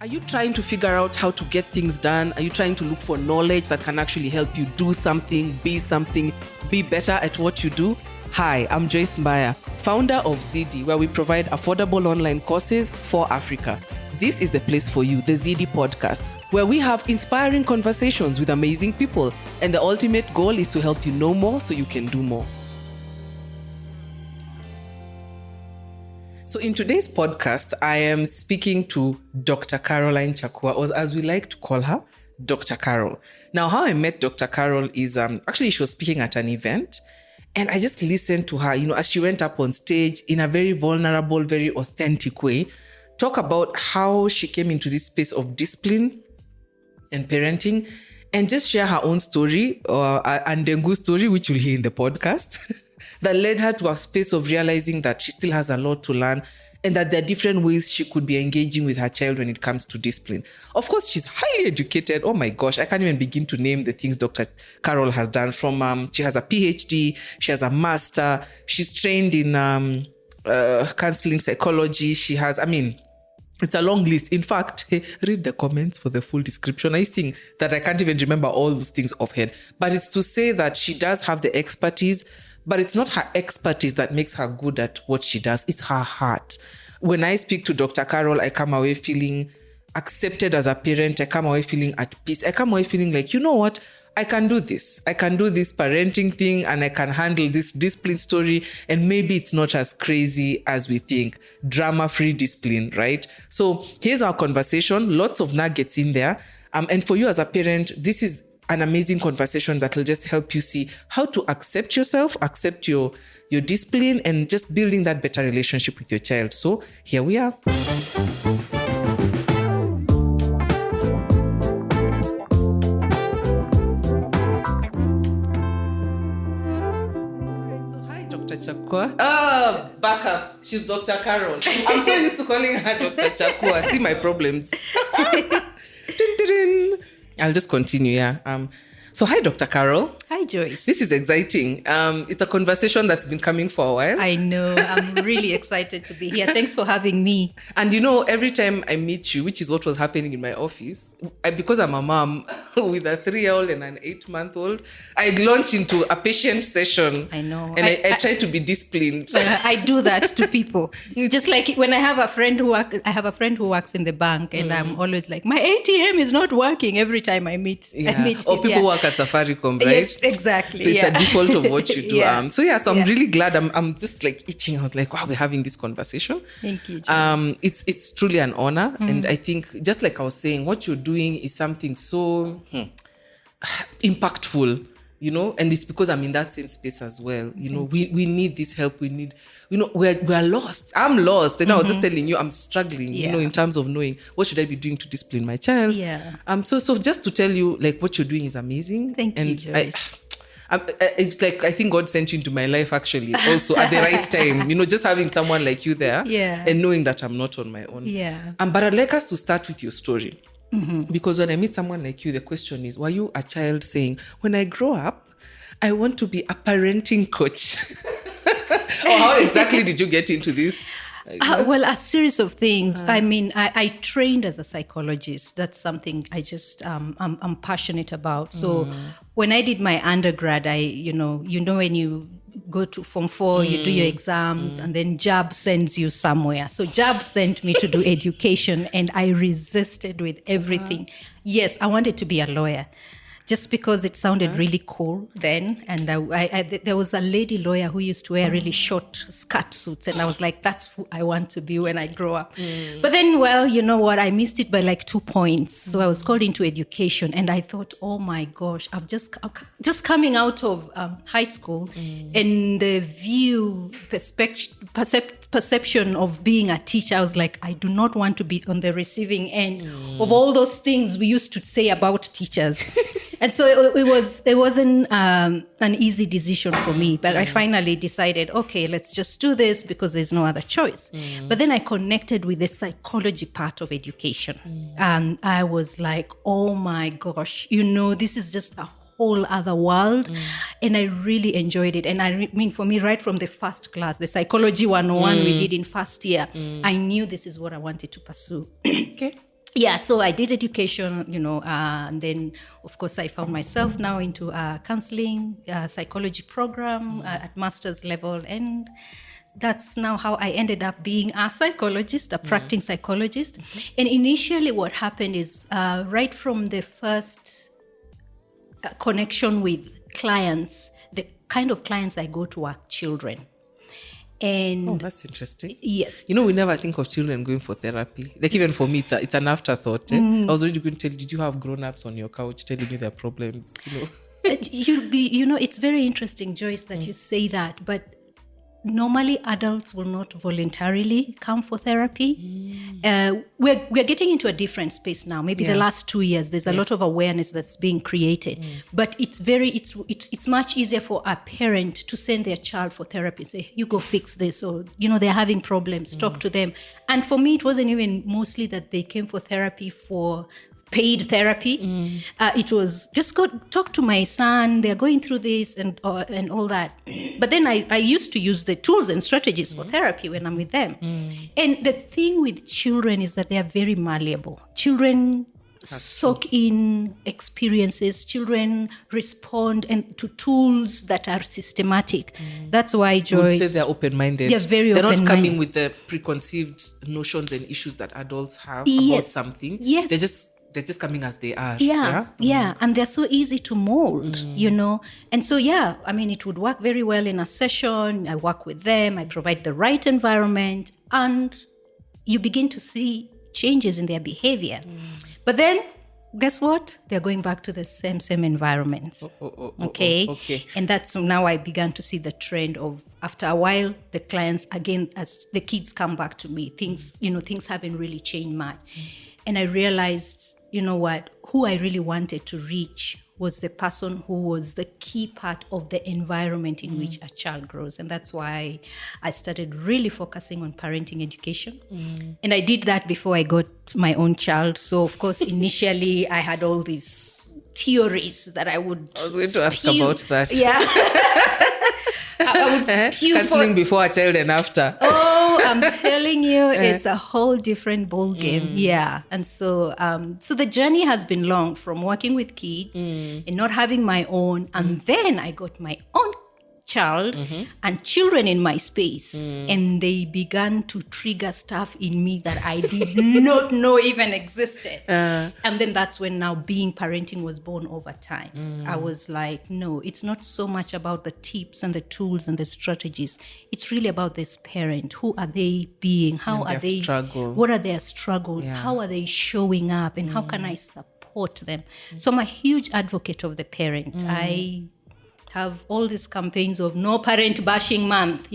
Are you trying to figure out how to get things done? Are you trying to look for knowledge that can actually help you do something, be better at what you do? Hi, I'm Joyce Mbaya, founder of ZD, where we provide affordable online courses for Africa. This is the place for you, the ZD podcast, where we have inspiring conversations with amazing people. And the ultimate goal is to help you know more so you can do more. So in today's podcast, I am speaking to Dr. Caroline Chakua, or as we like to call her, Dr. Carol. Now, how I met Dr. Carol is actually she was speaking at an event, and I just listened to her, as she went up on stage in a very vulnerable, very authentic way, talk about how she came into this space of discipline and parenting, and just share her own story, and Dengu's story, which you'll hear in the podcast. That led her to a space of realizing that she still has a lot to learn and that there are different ways she could be engaging with her child when it comes to discipline. Of course, she's highly educated. Oh my gosh, I can't even begin to name the things Dr. Carol has done. She has a PhD, she has a master, she's trained in counseling psychology. She has, it's a long list. In fact, read the comments for the full description. I think that I can't even remember all those things offhand. But it's to say that she does have the expertise, but it's not her expertise that makes her good at what she does. It's her heart. When I speak to Dr. Carol, I come away feeling accepted as a parent. I come away feeling at peace. I come away feeling like, you know what? I can do this. I can do this parenting thing and I can handle this discipline story. And maybe it's not as crazy as we think. Drama-free discipline, right? So here's our conversation. Lots of nuggets in there. And for you as a parent, this is an amazing conversation that will just help you see how to accept yourself, accept your discipline, and just building that better relationship with your child. So here we are. Chakua. Back up. She's Dr. Carol. I'm so used to calling her Dr. Chakua. See my problems. I'll just continue, yeah. So hi, Dr. Carol. Hi, Joyce. This is exciting. It's a conversation that's been coming for a while. I know. I'm really excited to be here. Thanks for having me. And every time I meet you, which is what was happening in my office, because I'm a mom with a 3-year-old and an 8-month-old, I launch into a patient session. I know. And I try to be disciplined. I do that to people. Just like when I have a friend who works in the bank, and I'm always like, my ATM is not working every time I meet or people work at Safaricom, right? Yes, exactly. So it's a default of what you do. Yeah. I'm really glad. I'm just like itching. I was like, wow, we're having this conversation. Thank you, James. It's truly an honor. And I think, just like I was saying, what you're doing is something so impactful, and it's because I'm in that same space as well. We need this help. We need, we're lost. I'm lost. And I was just telling you, I'm struggling, in terms of knowing what should I be doing to discipline my child. Yeah. So just to tell you, like, what you're doing is amazing. Thank you, Joyce. It's like, I think God sent you into my life actually also at the right time, just having someone like you there and knowing that I'm not on my own. Yeah. But I'd like us to start with your story. Because when I meet someone like you, the question is, were you a child saying, when I grow up, I want to be a parenting coach? Or how exactly did you get into this? Well, a series of things. I trained as a psychologist. That's something I just, I'm passionate about. So when I did my undergrad, when you go to Form 4, you do your exams, and then JAB sends you somewhere. So JAB sent me to do education, and I resisted with everything. Yes, I wanted to be a lawyer, just because it sounded really cool then. And there was a lady lawyer who used to wear really short skirt suits. And I was like, that's who I want to be when I grow up. But then, well, you know what? I missed it by like 2 points. So I was called into education. And I thought, oh my gosh, I'm just coming out of high school. And the perception of being a teacher, I was like, I do not want to be on the receiving end of all those things we used to say about teachers. And so it wasn't an easy decision for me, but I finally decided, okay, let's just do this because there's no other choice. But then I connected with the psychology part of education. And I was like, oh my gosh, this is just a whole other world. And I really enjoyed it. And I mean, for me, right from the first class, the psychology 101 we did in first year, I knew this is what I wanted to pursue. Okay. yeah, so I did education, and then, of course, I found myself now into a counseling psychology program at master's level. And that's now how I ended up being a psychologist, a practicing psychologist. And initially what happened is right from the first connection with clients, the kind of clients I go to are children. And that's interesting. Yes. We never think of children going for therapy. Like even for me, it's an afterthought. I was already going to tell you, did you have grown-ups on your couch telling you their problems? It's very interesting, Joyce, that you say that, but normally adults will not voluntarily come for therapy. We're getting into a different space now. Maybe the last 2 years, there's a lot of awareness that's being created. But it's much easier for a parent to send their child for therapy and say, you go fix this, or, they're having problems, talk to them. And for me, it wasn't even mostly that they came for therapy for paid therapy. It was just go talk to my son. They're going through this and all that. But then I used to use the tools and strategies for therapy when I'm with them. And the thing with children is that they are very malleable. Children soak in experiences. Children respond to tools that are systematic. That's why, Joyce, I would say they're open-minded. They're very They're open-minded. not coming with the preconceived notions and issues that adults have about something. Yes. They're just coming as they are. Yeah. And they're so easy to mold, And so, it would work very well in a session. I work with them. I provide the right environment. And you begin to see changes in their behavior. But then, guess what? They're going back to the same environments. Okay. And that's now I began to see the trend of, after a while, the clients, again, as the kids come back to me, things haven't really changed much. And I realized, who I really wanted to reach was the person who was the key part of the environment in which a child grows. And that's why I started really focusing on parenting education. And I did that before I got my own child. So, of course, initially I had all these theories that I was going to ask about that. Yeah. I would spew counseling before a child and after. Oh, I'm telling you, it's a whole different ball game. Yeah. And so the journey has been long, from working with kids and not having my own. And then I got my own child and children in my space. And they began to trigger stuff in me that I did not know even existed. And then that's when now parenting was born over time. I was like, no, it's not so much about the tips and the tools and the strategies. It's really about this parent. Who are they being? How are they? What are their struggles? How are they showing up? And how can I support them? So I'm a huge advocate of the parent. I have all these campaigns of no parent bashing month,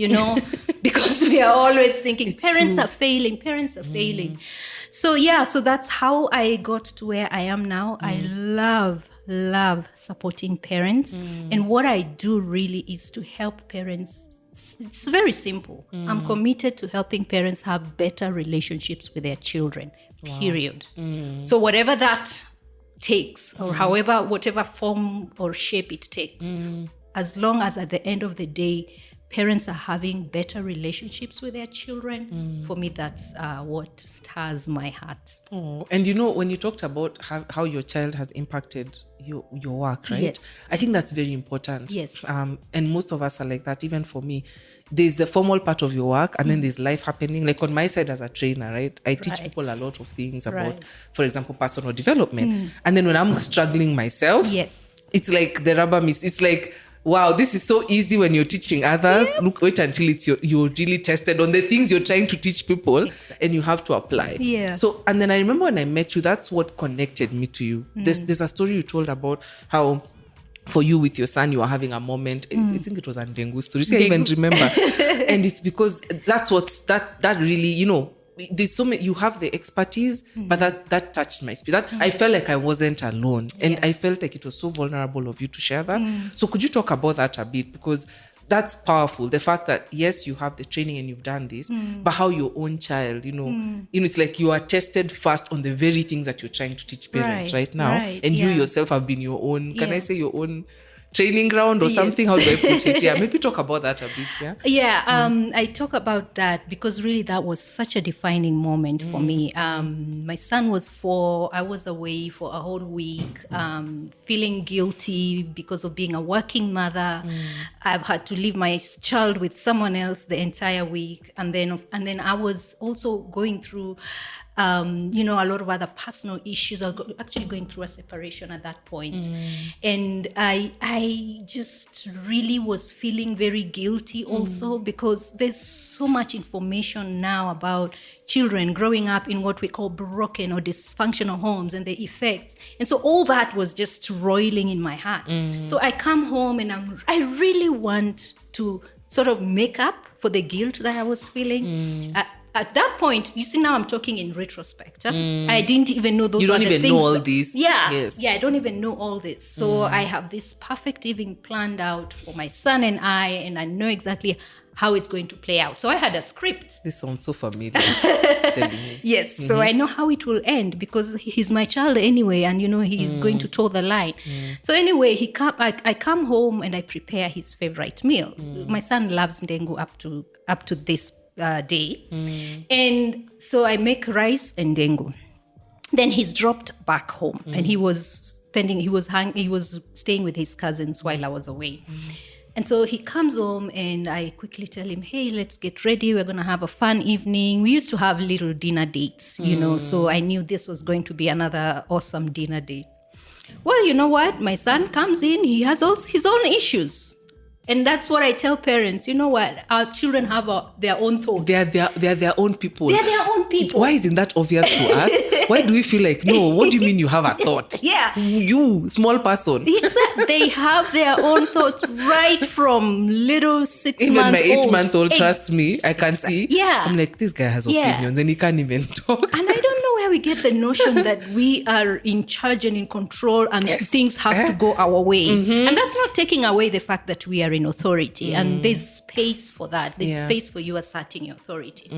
because we are always thinking parents are failing. So that's how I got to where I am now. I love supporting parents. And what I do really is to help parents. It's very simple. I'm committed to helping parents have better relationships with their children, period. So whatever that takes, or whatever form or shape it takes, as long as at the end of the day parents are having better relationships with their children, for me that's what stirs my heart. And when you talked about how your child has impacted your work, right? Yes. I think that's very important. Yes. And most of us are like that. Even for me, there's the formal part of your work, and then there's life happening. Like on my side as a trainer, right? I teach people a lot of things about, for example, personal development. And then when I'm struggling myself, it's like the rubber meets. It's like, wow, this is so easy when you're teaching others. Look, wait until you're really tested on the things you're trying to teach people, and you have to apply. So, and then I remember when I met you, that's what connected me to you. There's a story you told about how, for you with your son, you were having a moment. I think it was a Ndengu story. See, I even remember. And it's because that's that really, there's so many, you have the expertise, but that touched my spirit. I felt like I wasn't alone. And I felt like it was so vulnerable of you to share that. So could you talk about that a bit? Because that's powerful. The fact that, yes, you have the training and you've done this, but how your own child, it's like you are tested first on the very things that you're trying to teach parents right now. And you yourself have been your own, can I say your own training ground or something? How do I put it? Yeah, maybe talk about that a bit. I talk about that because really that was such a defining moment for me. My son was 4. I was away for a whole week, feeling guilty because of being a working mother. I've had to leave my child with someone else the entire week, and then I was also going through a lot of other personal issues. I was actually going through a separation at that point. And I just really was feeling very guilty also because there's so much information now about children growing up in what we call broken or dysfunctional homes and the effects. And so all that was just roiling in my heart. So I come home and I really want to sort of make up for the guilt that I was feeling. At that point, you see, now I'm talking in retrospect. I didn't even know those were the things. You don't even know all this. Yeah, I don't even know all this. So I have this perfect evening planned out for my son and I know exactly how it's going to play out. So I had a script. This sounds so familiar. Telling me. Yes, so I know how it will end because he's my child anyway, and he's going to toe the line. So anyway, I come home and I prepare his favorite meal. My son loves ndengu up to this day. And so I make rice and ndengu. Then he's dropped back home and he was staying with his cousins while I was away. And so he comes home and I quickly tell him, hey, let's get ready. We're going to have a fun evening. We used to have little dinner dates, so I knew this was going to be another awesome dinner date. Well, you know what? My son comes in. He has all his own issues. And that's what I tell parents. You know what? Our children have their own thoughts. They're their own people. They're their own people. Why isn't that obvious to us? Why do we feel like, no, what do you mean you have a thought? Yeah. You, small person. Exactly. They have their own thoughts right from little 6 Even months old. Even my 8-month-old, trust me, I can see. Yeah. I'm like, this guy has opinions and he can't even talk. And I don't know where we get the notion that we are in charge and in control and things have to go our way. And that's not taking away the fact that we are in authority. And there's space for that. There's space for you asserting your authority.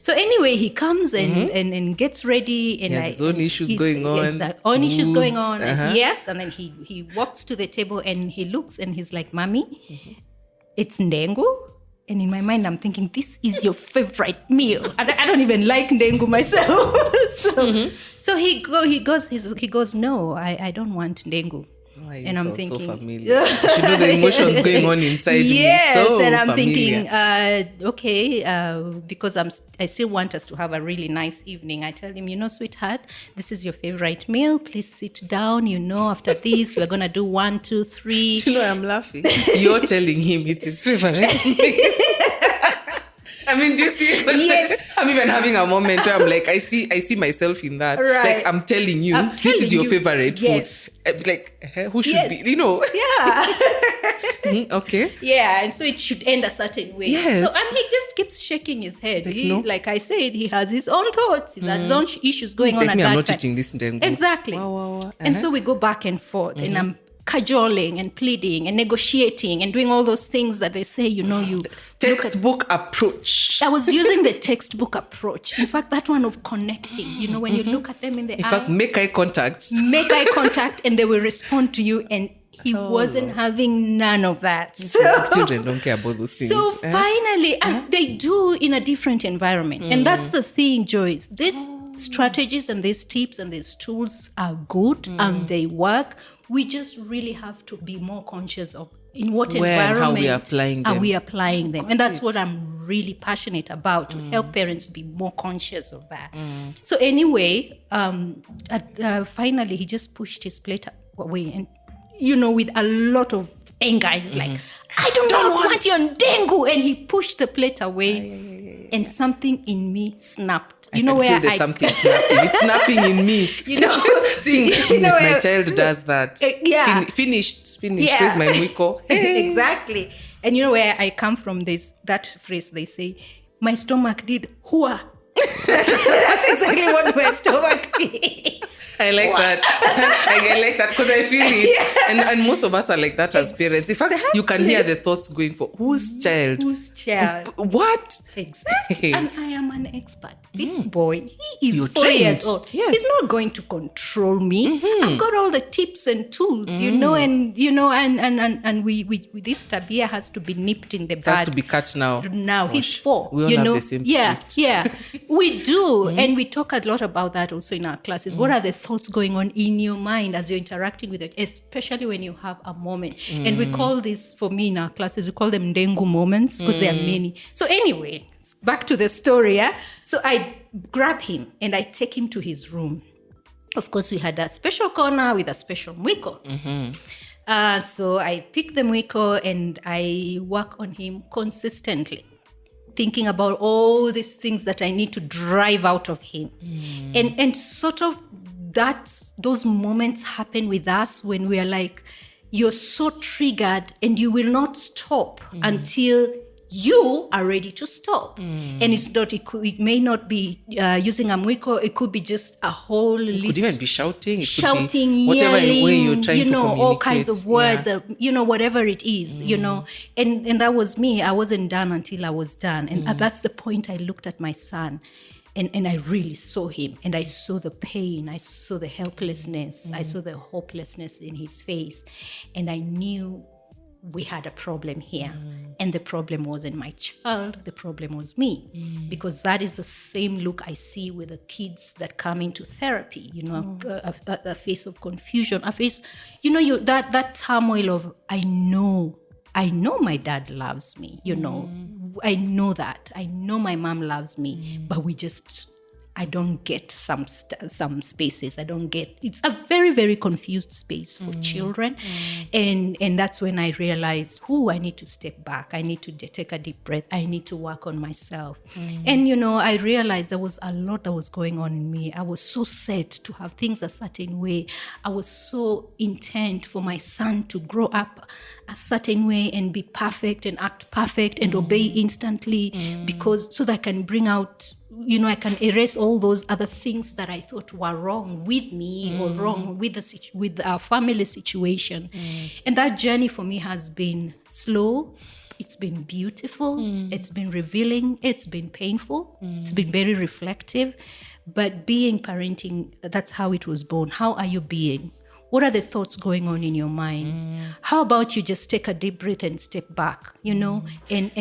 So anyway, he comes and gets ready. And he has his own issues going on. Exactly. Own issues going on. Yes. And then he walks to the table and he looks and he's like, Mommy, it's ndengu. And in my mind, I'm thinking, this is your favorite meal. I don't even like ndengu myself. So he goes, no, I don't want ndengu. And I'm thinking, so familiar. You should know the emotions going on inside me. So and I'm familiar. thinking, okay, because I still want us to have a really nice evening. I tell him, sweetheart, this is your favorite meal. Please sit down. After this, we're gonna do 1, 2, 3. I'm laughing. You're telling him it's his favorite meal. I mean, do you see? Yes. I'm even having a moment where I'm like, I see myself in that. Right. Like, I'm telling you, this is your favorite food. Like, who should be, Yeah. Okay. Yeah, and so it should end a certain way. Yes. So, and he just keeps shaking his head. Like I said, he has his own thoughts. He has his own issues going on at that time. I'm not eating this ndengu. Exactly. Wow. And so we go back and forth, and I'm cajoling and pleading and negotiating and doing all those things that they say, you textbook approach. I was using the textbook approach. In fact, that one of connecting, when you look at them in the eye. In fact, make eye contact. Make eye contact and they will respond to you. And he wasn't having none of that. So, children don't care about those things. So finally, and they do in a different environment. And that's the thing, Joyce. These strategies and these tips and these tools are good and they work. We just really have to be more conscious of in what environment how we are applying them. And that's what I'm really passionate about, to help parents be more conscious of that. So anyway, finally, he just pushed his plate away and, with a lot of anger, he's like, I don't want your ndengu. And he pushed the plate away and something in me snapped. There's something snapping. It's snapping in me. See, my child does that. Finished. Yeah. Where's my mwiko? Exactly. And where I come from, that phrase, they say, my stomach did hua. That's exactly what my stomach did. I like that. I like that because I feel it. And most of us are like that as parents. In fact, you can hear the thoughts going for whose child? Whose child? What? Exactly. And I am an expert. This boy, he is You're 4 years old. Yes. He's not going to control me. I've got all the tips and tools, and we this tabia has to be nipped in the bud. It has to be cut now. Now he's 4. We all have the same script. Yeah, we do. And we talk a lot about that also in our classes. What are the thoughts going on in your mind as you're interacting with it, especially when you have a moment? And we call this, for me in our classes, we call them ndengu moments because there are many. So anyway, back to the story. Yeah? So I grab him and I take him to his room. Of course, we had a special corner with a special mwiko. So I pick the mwiko and I work on him consistently, thinking about all these things that I need to drive out of him. And sort of those moments happen with us when we are like, you're so triggered and you will not stop until you are ready to stop. And it may not be using a mwiko, it could be just a whole list. It could even be shouting. It Shouting, could be whatever yelling, way you're trying to communicate. all kinds of words, whatever it is, And that was me. I wasn't done until I was done. And at that's the point I looked at my son. And I really saw him, and I saw the pain, I saw the helplessness, I saw the hopelessness in his face, and I knew we had a problem here. And the problem wasn't my child, the problem was me. Because that is the same look I see with the kids that come into therapy, a face of confusion, a face, that turmoil of, I know my dad loves me, I know that. I know my mom loves me, but I don't get some spaces. I don't get, it's a very, very confused space for children. And that's when I realized, I need to step back. I need to take a deep breath. I need to work on myself. And, I realized there was a lot that was going on in me. I was so set to have things a certain way. I was so intent for my son to grow up a certain way and be perfect and act perfect and obey instantly, so that I can bring out, I can erase all those other things that I thought were wrong with me or wrong with our family situation. And that journey for me has been slow. It's been beautiful. It's been revealing. It's been painful. It's been very reflective. But parenting, that's how it was born. How are you being? What are the thoughts going on in your mind? How about you just take a deep breath and step back, and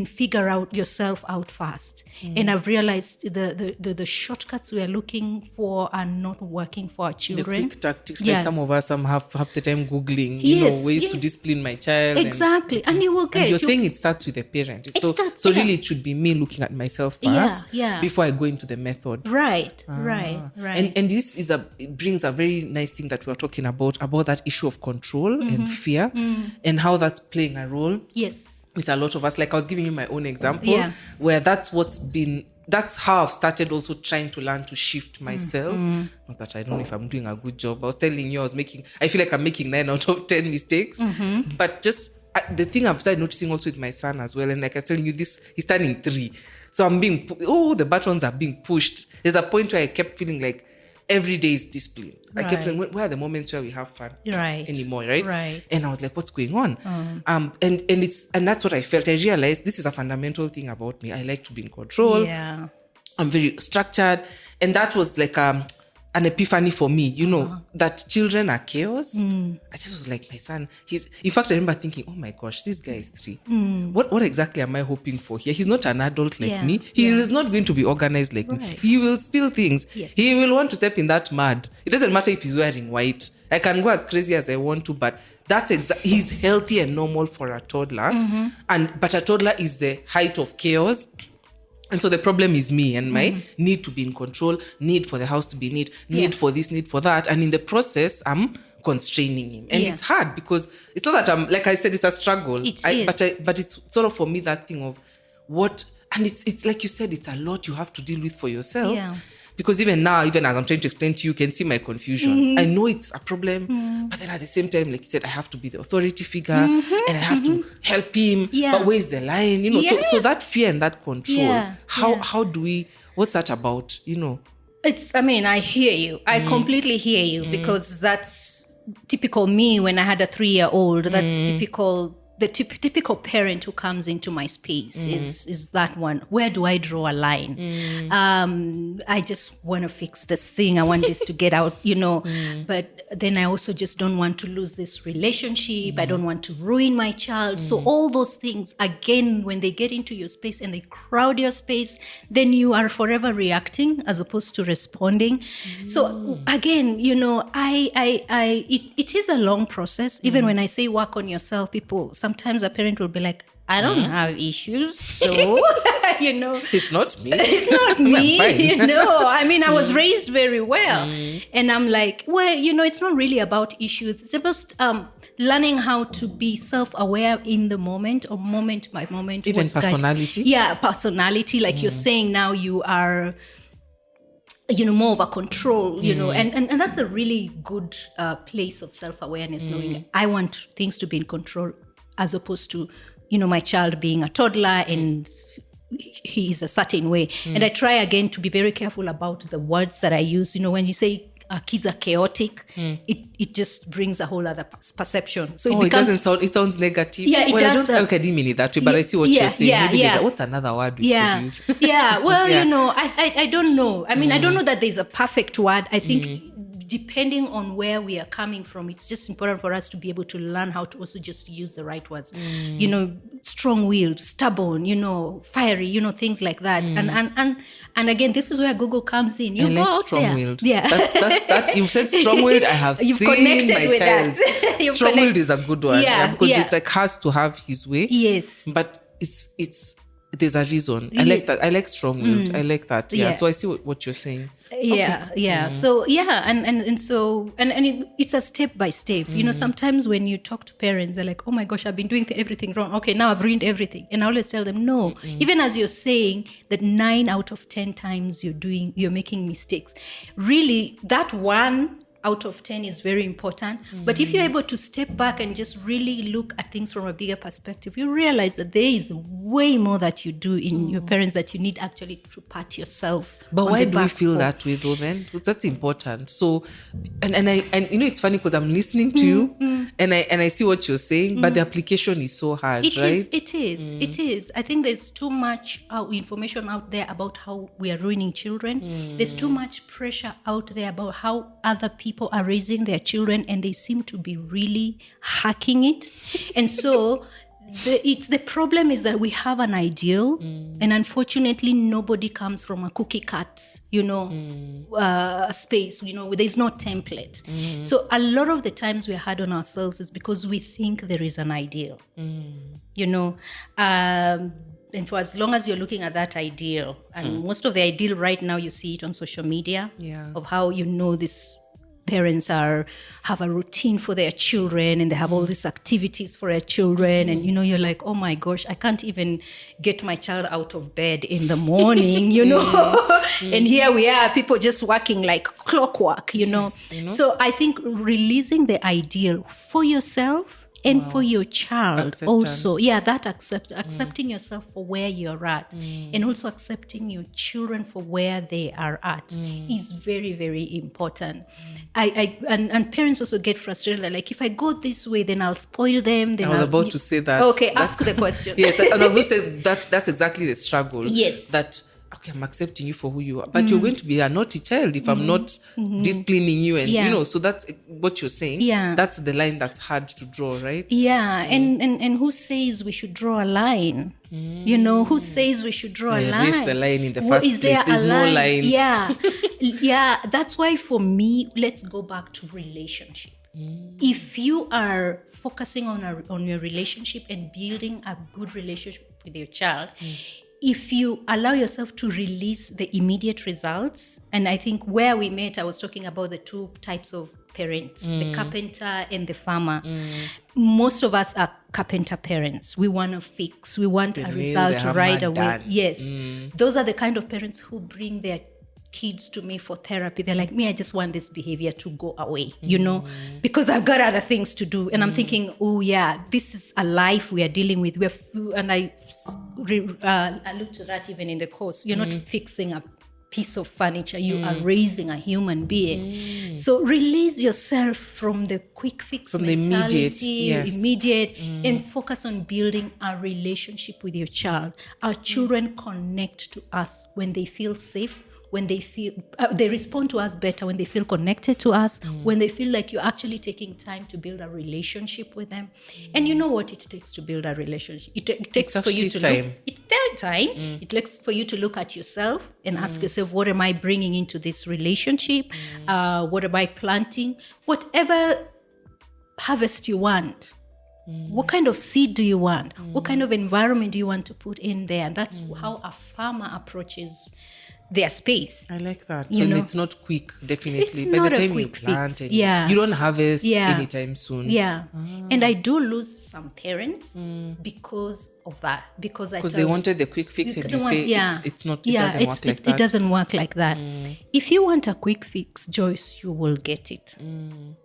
figure out yourself out fast. And I've realized the shortcuts we are looking for are not working for our children. The quick tactics, like some of us have the time Googling, ways to discipline my child. Exactly. And you will get. And you're saying it starts with the parent. So really it should be me looking at myself first before I go into the method. Right. And this it brings a very nice thing that we're talking about that issue of control and fear and how that's playing a role with a lot of us. Like I was giving you my own example where that's how I've started also trying to learn to shift myself. Not that I don't know if I'm doing a good job. I was telling you I feel like I'm making 9 out of 10 mistakes, but just the thing I've started noticing also with my son as well. And like I was telling you this, he's turning 3. So I'm the buttons are being pushed. There's a point where I kept feeling like every day is discipline. I kept saying, where are the moments where we have fun anymore, right? And I was like, what's going on? And that's what I felt. I realized this is a fundamental thing about me. I like to be in control. Yeah. I'm very structured. And that was like an epiphany for me, that children are chaos. I just was like, my son, in fact, I remember thinking, oh my gosh, this guy is 3. What exactly am I hoping for here? He's not an adult like me. He is not going to be organized like me. He will spill things. Yes. He will want to step in that mud. It doesn't matter if he's wearing white. I can go as crazy as I want to, but that's he's healthy and normal for a toddler. But a toddler is the height of chaos. And so the problem is me and my need to be in control, need for the house to be neat, need for this, need for that. And in the process, I'm constraining him. And it's hard because it's not that I'm, like I said, it's a struggle. But it's sort of for me that thing of what, and it's like you said, it's a lot you have to deal with for yourself. Yeah. Because even now, even as I'm trying to explain to you, you can see my confusion. I know it's a problem, but then at the same time, like you said, I have to be the authority figure and I have to help him. Yeah. But where's the line? So that fear and that control, how do we, what's that about, I hear you. I completely hear you because that's typical me when I had a 3-year-old. That's typical. The typical parent who comes into my space is that one. Where do I draw a line? I just want to fix this thing. I want this to get out, but then I also just don't want to lose this relationship. I don't want to ruin my child. So all those things, again, when they get into your space and they crowd your space, then you are forever reacting as opposed to responding. So again, it is a long process. Even when I say work on yourself, sometimes a parent will be like, I don't have issues, so, It's not me. It's not me, I was raised very well. And I'm like, well, it's not really about issues. It's about learning how to be self-aware in the moment or moment by moment. Even personality. Personality. Like you're saying now you are... more of a control, and that's a really good place of self-awareness, knowing I want things to be in control as opposed to, my child being a toddler and he is a certain way. And I try again to be very careful about the words that I use. When you say kids are chaotic, it just brings a whole other perception. So it sounds negative. Yeah, it does. I didn't mean it that way, but I see what you're saying. Maybe what's another word we could use? Well, I don't know. I don't know that there's a perfect word. I think depending on where we are coming from, it's just important for us to be able to learn how to also just use the right words. Strong-willed, stubborn, fiery, things like that. And again, this is where Google comes in. I like strong-willed. Yeah. That's that. You've said strong-willed. I have You've seen connected my with child. That. Strong-willed is a good one. Because it has to have his way. Yes. But it's there's a reason. I like that. I like strong-willed. I like that. Yeah. So I see what you're saying. So it's a step by step. Sometimes when you talk to parents, they're like, oh my gosh, I've been doing everything wrong. Okay, now I've ruined everything. And I always tell them, no. Even as you're saying that 9 out of 10 times you're making mistakes, really that 1 out of 10 is very important. But if you're able to step back and just really look at things from a bigger perspective, you realize that there is way more that you do in your parents that you need actually to pat yourself. But why do we feel that way though then? Because that's important. So and it's funny because I'm listening to you and I see what you're saying, but the application is so hard, right? It is. I think there's too much information out there about how we are ruining children. There's too much pressure out there about how other people are raising their children, and they seem to be really hacking it. And so the problem is that we have an ideal, and unfortunately nobody comes from a cookie cut, space, there's no template. So a lot of the times we're hard on ourselves is because we think there is an ideal, and for as long as you're looking at that ideal, and most of the ideal right now, you see it on social media, of how this parents have a routine for their children, and they have all these activities for their children, and you're like, oh my gosh, I can't even get my child out of bed in the morning, and here we are, people just working like clockwork, So I think releasing the ideal for yourself and for your child Acceptance. Also. Accepting yourself for where you're at, and also accepting your children for where they are at is very, very important. And parents also get frustrated. They're like, if I go this way, then I'll spoil them. Then I was about to say that. Okay, ask the question. Yes, and I was going to say that's exactly the struggle. Yes. That, okay, I'm accepting you for who you are, but you're going to be a naughty child if I'm not disciplining you, and so that's what you're saying. That's the line that's hard to draw, right? And who says we should draw a line? Who says we should draw a line? Erase the line in the first place. There's no line. That's why for me, let's go back to relationship. If you are focusing on your relationship and building a good relationship with your child, if you allow yourself to release the immediate results, and I think where we met, I was talking about the 2 types of parents, the carpenter and the farmer. Most of us are carpenter parents. We want to fix. We want a result right away. Done. Yes. Those are the kind of parents who bring their kids to me for therapy. They're like, I just want this behavior to go away, because I've got other things to do. And I'm thinking, this is a life we are dealing with. And I allude to that even in the course. You're not fixing a piece of furniture. You are raising a human being. So release yourself from the quick fix From the mentality, immediate, and focus on building a relationship with your child. Our children connect to us when they feel safe, when they feel they respond to us better when they feel connected to us, when they feel like you're actually taking time to build a relationship with them. And you know what it takes to build a relationship? It takes for you to time. It's time. It takes for you to look at yourself and ask yourself, what am I bringing into this relationship? What am I planting? Whatever harvest you want. What kind of seed do you want? What kind of environment do you want to put in there? And that's how a farmer approaches their space. I like that. You know? It's not quick, definitely. It's By not the a time you quick plant, fix. and you don't harvest Yeah. anytime soon. Yeah. And I do lose some parents because of that. Because they wanted the quick fix, and you say it's not. It doesn't work like that. It doesn't work like that. If you want a quick fix, Joyce, you will get it.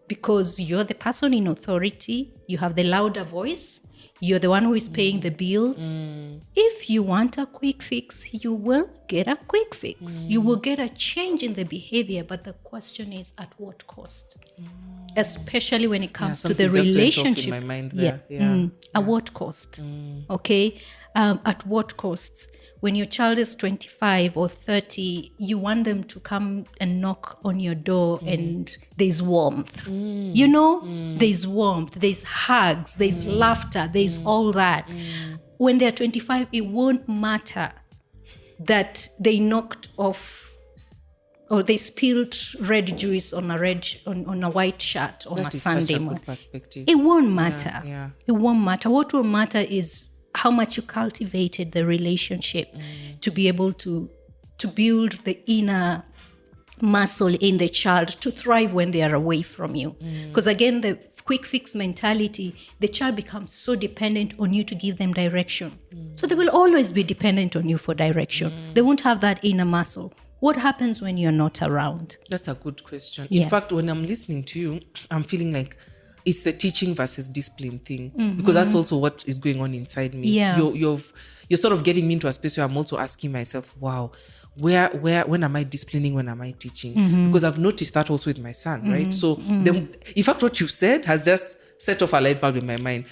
Because you're the person in authority. You have the louder voice. You're the one who is paying the bills. If you want a quick fix, you will get a quick fix. You will get a change in the behavior, but the question is at what cost? Especially when it comes to the relationship. In my mind there. At what cost? Okay? At what costs? When your child is 25 or 30, you want them to come and knock on your door and there's warmth. You know, there's warmth, there's hugs, there's laughter, there's all that. When they're 25, it won't matter that they knocked off or they spilled red juice on a white shirt on a Sunday morning. Perspective. It won't matter. Yeah. It won't matter. What will matter is how much you cultivated the relationship to be able to build the inner muscle in the child to thrive when they are away from you. Because again, the quick fix mentality, the child becomes so dependent on you to give them direction. So they will always be dependent on you for direction. They won't have that inner muscle. What happens when you're not around? That's a good question. Yeah. In fact, when I'm listening to you, I'm feeling like it's the teaching versus discipline thing, because that's also what is going on inside me. Yeah. You're sort of getting me into a space where I'm also asking myself, wow, when am I disciplining, when am I teaching? Because I've noticed that also with my son, right? So in fact, what you've said has just set off a light bulb in my mind.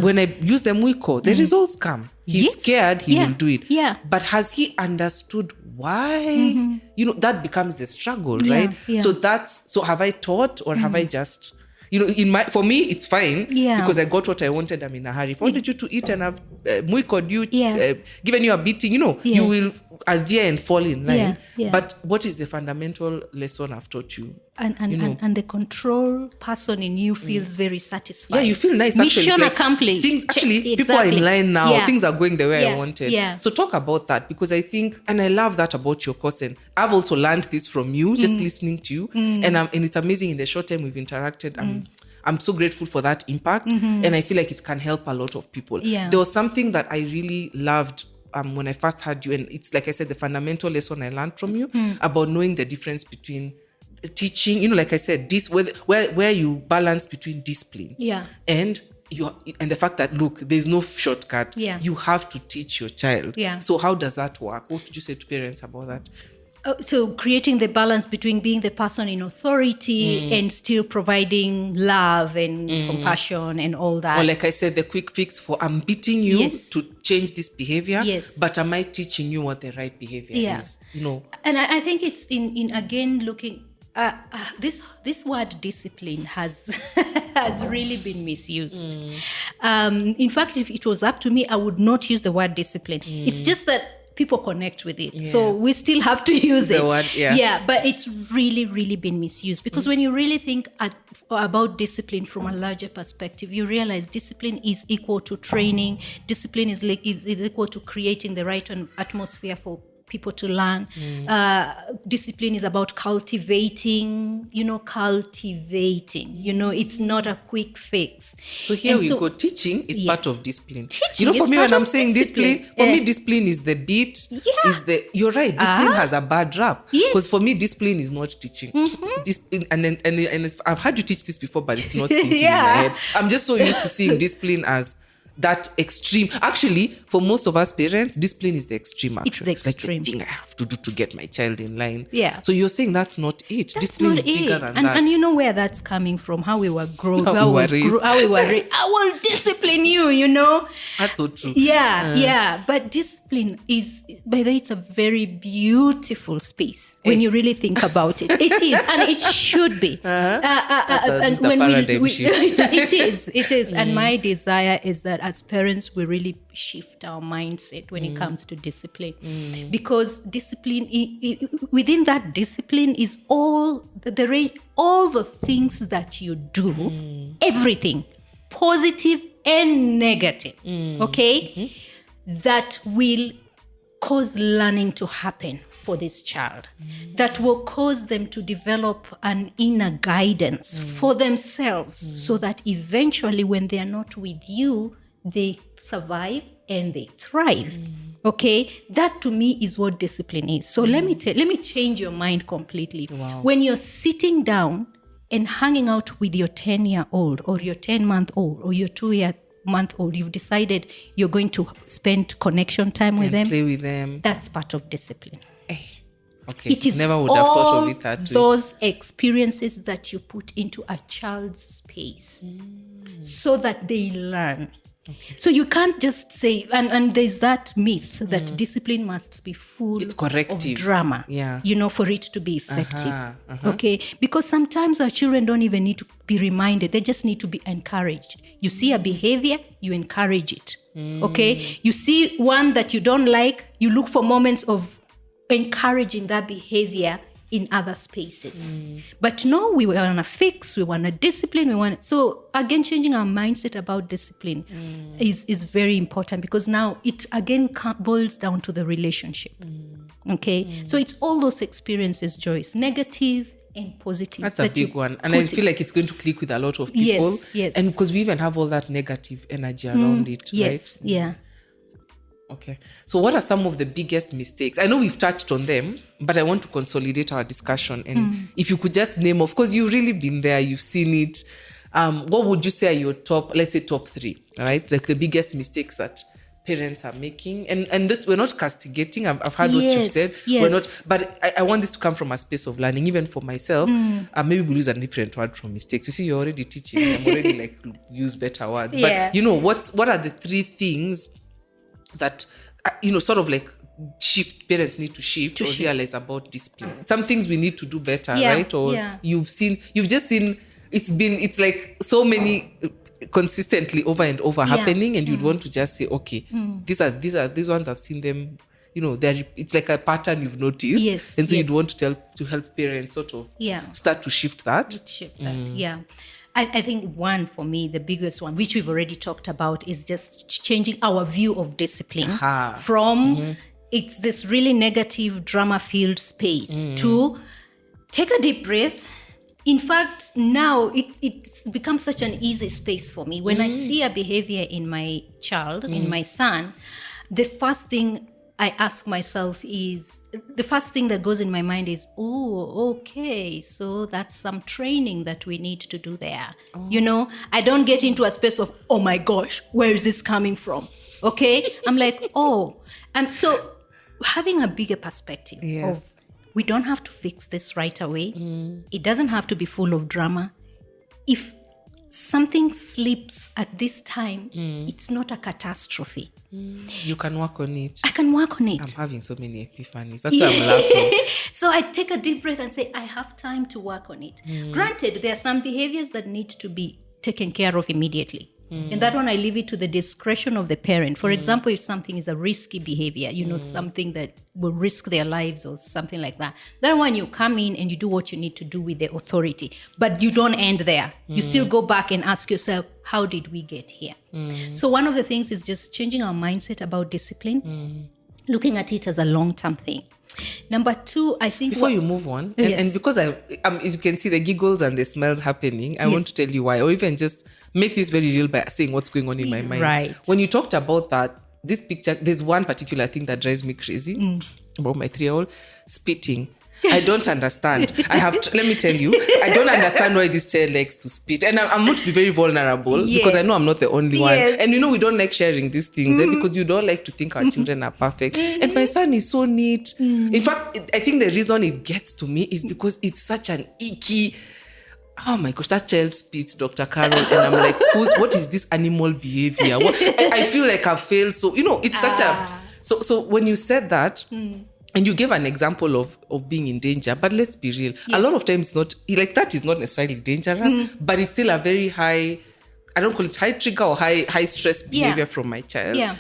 When I use the mwiko, the results come. He's scared, he will do it. Yeah. But has he understood why? That becomes the struggle, right? Yeah. So have I taught, or have I just, for me, it's fine because I got what I wanted. I'm in a hurry. If I wanted you to eat and have mwikoed you, given you a beating, you will adhere and fall in line. Yeah. But what is the fundamental lesson I've taught you? And the control person in you feels very satisfied. Yeah, you feel nice. Mission actually. accomplished. People are in line now. Things are going the way I wanted. Yeah. So talk about that, because I think, and I love that about your course, and I've also learned this from you, just listening to you, and it's amazing in the short time we've interacted. I'm so grateful for that impact, and I feel like it can help a lot of people. Yeah. There was something that I really loved when I first heard you, and it's like I said, the fundamental lesson I learned from you about knowing the difference between teaching, like I said, this where you balance between discipline and the fact that, look, there's no shortcut. You have to teach your child. So how does that work? What would you say to parents about that? So creating the balance between being the person in authority and still providing love and compassion and all that. Or like I said, the quick fix for I'm beating you to change this behavior, but am I teaching you what the right behavior is? And I think it's in again looking. This word discipline has really been misused. In fact, if it was up to me, I would not use the word discipline. It's just that people connect with it. So we still have to use it. Word, but it's really, really been misused. Because when you really think about discipline from a larger perspective, you realize discipline is equal to training. Discipline is equal to creating the right atmosphere for people to learn. Discipline is about cultivating. It's not a quick fix. So here we go. Teaching is part of discipline. For me, when I'm saying discipline, for me, discipline is the beat. You're right. Discipline has a bad rap. Because for me, discipline is not teaching. Discipline, and I've had you teach this before, but it's not sinking in my head. I'm just so used to seeing discipline as that extreme. Actually, for most of us parents, discipline is the extreme action. It's the extreme. Like the thing I have to do to get my child in line. Yeah. So you're saying that's not it. That's Discipline not is bigger it. than that. And you know where that's coming from, how we were grown, How we were raised. I will discipline you, you know. That's so true. Yeah. But discipline is, by the way, it's a very beautiful space when you really think about it. It is, and it should be. It's a paradigm shift. It is. And my desire is that as parents, we really shift our mindset when it comes to discipline, because discipline, within that discipline is all the things that you do, everything, positive and negative, okay, that will cause learning to happen for this child, that will cause them to develop an inner guidance for themselves, so that eventually when they are not with you, they survive and they thrive. Okay, that to me is what discipline is. So let me change your mind completely. Wow. When you're sitting down and hanging out with your 10-year-old or your 10-month-old or your 2-month-old, you've decided you're going to spend connection time with them. Play with them. That's part of discipline. Okay. It is never would have thought of it that way. Those experiences that you put into a child's space so that they learn. Okay. So you can't just say, and there's that myth that discipline must be full of drama, for it to be effective. Okay, because sometimes our children don't even need to be reminded; they just need to be encouraged. You see a behavior, you encourage it. Okay, you see one that you don't like, you look for moments of encouraging that behavior in other spaces. But no, we want to fix, we want to discipline, so again, changing our mindset about discipline is very important, because now it again boils down to the relationship. Okay, so it's all those experiences, Joyce, negative and positive. That's a big one, and I feel like it's going to click with a lot of people. Yes. And because we even have all that negative energy around it, right? Yeah. Okay. So what are some of the biggest mistakes? I know we've touched on them, but I want to consolidate our discussion. And if you could just name, of course, you've really been there, you've seen it. What would you say are your top 3, right? Like the biggest mistakes that parents are making. And this, we're not castigating. I've heard what you've said. Yes. We're not, but I want this to come from a space of learning, even for myself. Maybe we'll use a different word from mistakes. You see, you're already teaching. I'm already like, use better words. But what are the 3 things that sort of like parents need to shift or realize about discipline? Some things we need to do better, right? Or you've just seen it's like so many consistently over and over happening, and you'd want to just say, okay, these ones I've seen them, it's like a pattern you've noticed, and so you'd want to help parents sort of start to shift that. I think one, for me, the biggest one, which we've already talked about, is just changing our view of discipline from it's this really negative, drama-filled space to take a deep breath. In fact, now it's become such an easy space for me. When I see a behavior in my child, in my son, the first thing I ask myself is, the first thing that goes in my mind is, oh, okay, so that's some training that we need to do there. I don't get into a space of, oh my gosh, where is this coming from? Okay, I'm like, and so having a bigger perspective of, we don't have to fix this right away. It doesn't have to be full of drama. If something slips at this time, it's not a catastrophe. You can work on it. I can work on it. I'm having so many epiphanies. That's why I'm laughing. So I take a deep breath and say, I have time to work on it. Granted, there are some behaviors that need to be taken care of immediately. And that one, I leave it to the discretion of the parent. For example, if something is a risky behavior, something that will risk their lives or something like that, that one you come in and you do what you need to do with the authority. But you don't end there. You still go back and ask yourself, how did we get here? So one of the things is just changing our mindset about discipline, looking at it as a long-term thing. Number 2, I think... Before you move on, and because as you can see the giggles and the smells happening, I want to tell you why, or even just make this very real by saying what's going on in my mind. Right. When you talked about that, this picture, there's one particular thing that drives me crazy about my 3-year-old, spitting. I don't understand. Let me tell you, I don't understand why this child likes to spit. And I'm going to be very vulnerable because I know I'm not the only one. And we don't like sharing these things because you don't like to think our children are perfect. And my son is so neat. In fact, I think the reason it gets to me is because it's such an icky, oh my gosh, that child spits, Dr. Carol. And I'm like, what is this animal behavior? I feel like I've failed. So, it's such a... So when you said that... And you gave an example of being in danger, but let's be real. A lot of times, that is not necessarily dangerous, but it's still a very high, I don't call it high trigger or high stress behavior from my child. Yeah.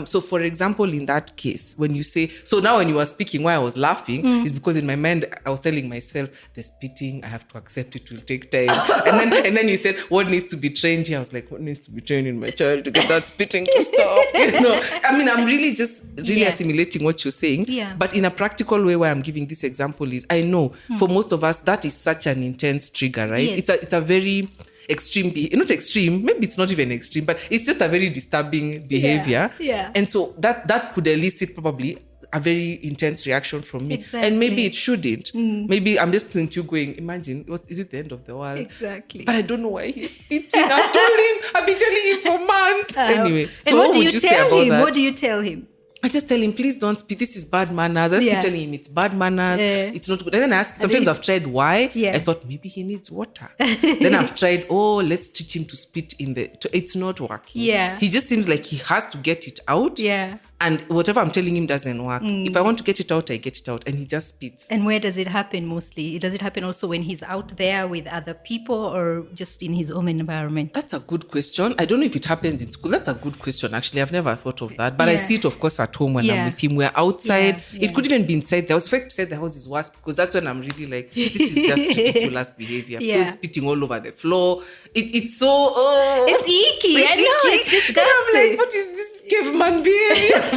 So for example, in that case, when you say, so now when you were speaking, why I was laughing is because in my mind, I was telling myself, the spitting, I have to accept it will take time. and then you said, what needs to be trained here? I was like, what needs to be trained in my child to get that spitting to stop? I mean, I'm really assimilating what you're saying. Yeah. But in a practical way, why I'm giving this example is, I know for most of us, that is such an intense trigger, right? Yes. It's a very extreme, not extreme, maybe it's not even extreme, but it's just a very disturbing behavior. Yeah. And so that could elicit probably a very intense reaction from me. Exactly. And maybe it shouldn't. Maybe I'm just listening to you going, imagine, is it the end of the world? Exactly. But I don't know why he's spitting. I've been telling him for months. Anyway, so and what do would you say tell about him? that? What do you tell him? I just tell him, please don't spit. This is bad manners. I just keep telling him it's bad manners. It's not good. And then I ask, sometimes I've tried why. I thought maybe he needs water. Then I've tried, let's teach him to spit it's not working. Yeah. He just seems like he has to get it out. Yeah. And whatever I'm telling him doesn't work. If I want to get it out, I get it out. And he just spits. And where does it happen mostly? Does it happen also when he's out there with other people or just in his own environment? That's a good question. I don't know if it happens in school. That's a good question, actually. I've never thought of that. But I see it, of course, at home when I'm with him. We're outside. It could even be inside the house. In fact, inside the house is worse because that's when I'm really like, this is just ridiculous behavior. People spitting all over the floor. It's so... it's icky. I know, it's disgusting. I'm like, what is this caveman behavior? I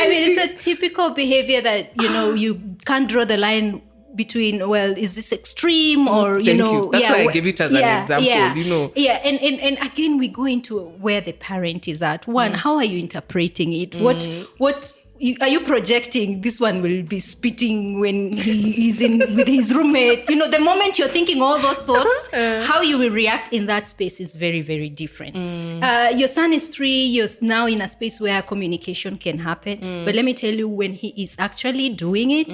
mean, it's a typical behavior that, you can't draw the line between, well, is this extreme or, Thank you. That's why I give it as an example, Yeah, and again, we go into where the parent is at. One, how are you interpreting it? What are you projecting? This one will be spitting when he is with his roommate. The moment you're thinking all those thoughts, how you will react in that space is very, very different. Your son is 3. You're now in a space where communication can happen. But let me tell you, when he is actually doing it,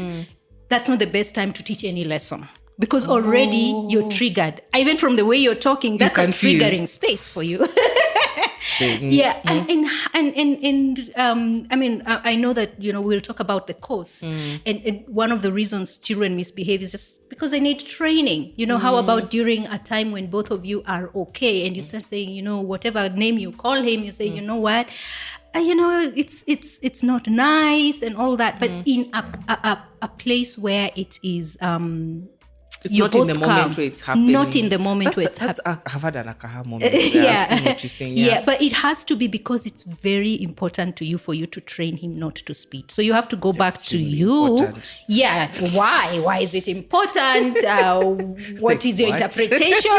that's not the best time to teach any lesson. Because already you're triggered. Even from the way you're talking, that's a triggering space for you. Yeah, and I mean, I know that, we'll talk about the cause. And one of the reasons children misbehave is just because they need training. How about during a time when both of you are okay and you start saying, whatever name you call him, you say, you know what? It's not nice and all that, but in a place where it is it's not in the moment where it's happening. Not in the moment where it's happening. That's a Havada Nakaha moment. I've seen what you're saying. Yeah, but it has to be because it's very important to you for you to train him not to spit. So you have to go back to you. Important. Yeah. Why? Why is it important? What is your interpretation?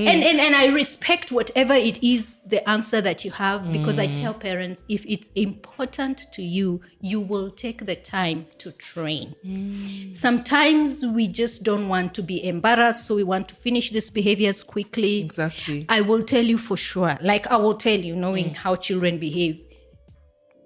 And I respect whatever it is, the answer that you have, because I tell parents, if it's important to you, you will take the time to train. Sometimes we just don't want to be embarrassed, so we want to finish these behaviors quickly. Exactly. I will tell you for sure, like I will tell you, knowing how children behave,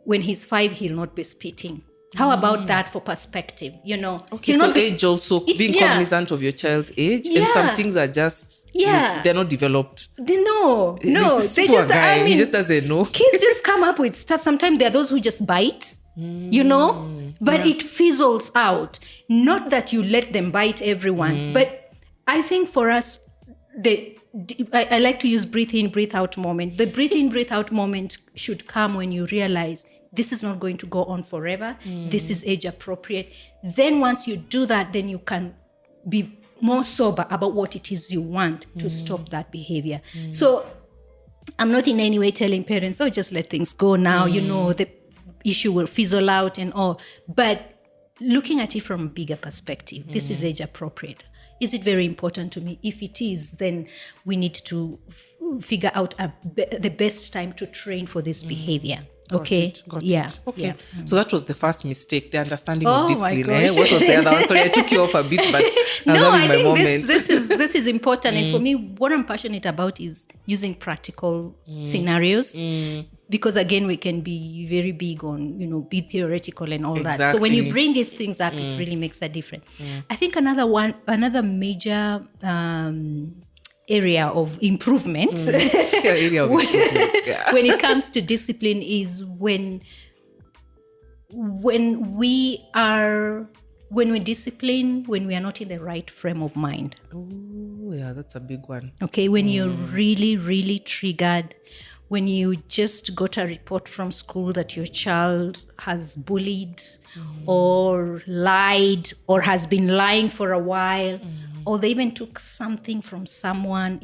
when he's 5, he'll not be spitting. How about that for perspective? Okay, so age also, being cognizant of your child's age, and some things are just, they're not developed. No, they just, he just doesn't know. Kids just come up with stuff. Sometimes there are those who just bite, but it fizzles out. Not that you let them bite everyone, but I think for us, I like to use breathe in, breathe out moment. The breathe in, breathe out moment should come when you realize this is not going to go on forever. This is age appropriate. Then once you do that, then you can be more sober about what it is you want to stop that behavior. So I'm not in any way telling parents, just let things go now. The issue will fizzle out and all. But looking at it from a bigger perspective, this is age appropriate. Is it very important to me? If it is, then we need to figure out the best time to train for this behavior. Okay. Got Yeah. it. Okay. Yeah. So that was the first mistake, the understanding Oh of my discipline. gosh. What was the other one? Sorry, I took you off a bit, but I was No, having I my think moment. this is important. And for me, what I'm passionate about is using practical scenarios. Because again, we can be very big on, be theoretical and all that. So when you bring these things up, it really makes a difference. I think another major area of improvement, Area of improvement. Yeah. when it comes to discipline is when we discipline when we are not in the right frame of mind. Oh, yeah, that's a big one. Okay, when you're really, really triggered, when you just got a report from school that your child has bullied or lied or has been lying for a while, or they even took something from someone,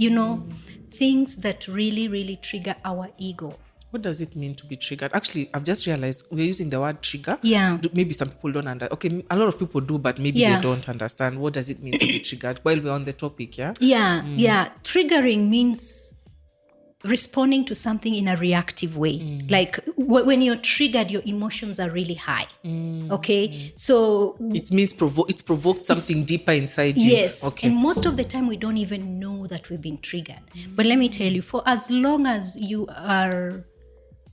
things that really, really trigger our ego. What does it mean to be triggered? Actually, I've just realized we're using the word trigger. Yeah. Maybe some people don't understand. Okay, a lot of people do, but maybe they don't understand. What does it mean to be triggered? While we're on the topic, yeah? Yeah. Triggering means responding to something in a reactive way. Like when you're triggered, your emotions are really high. Okay? So it means it's provoked something deeper inside you. Yes. Okay. And most of the time we don't even know that we've been triggered. But let me tell you, for as long as you are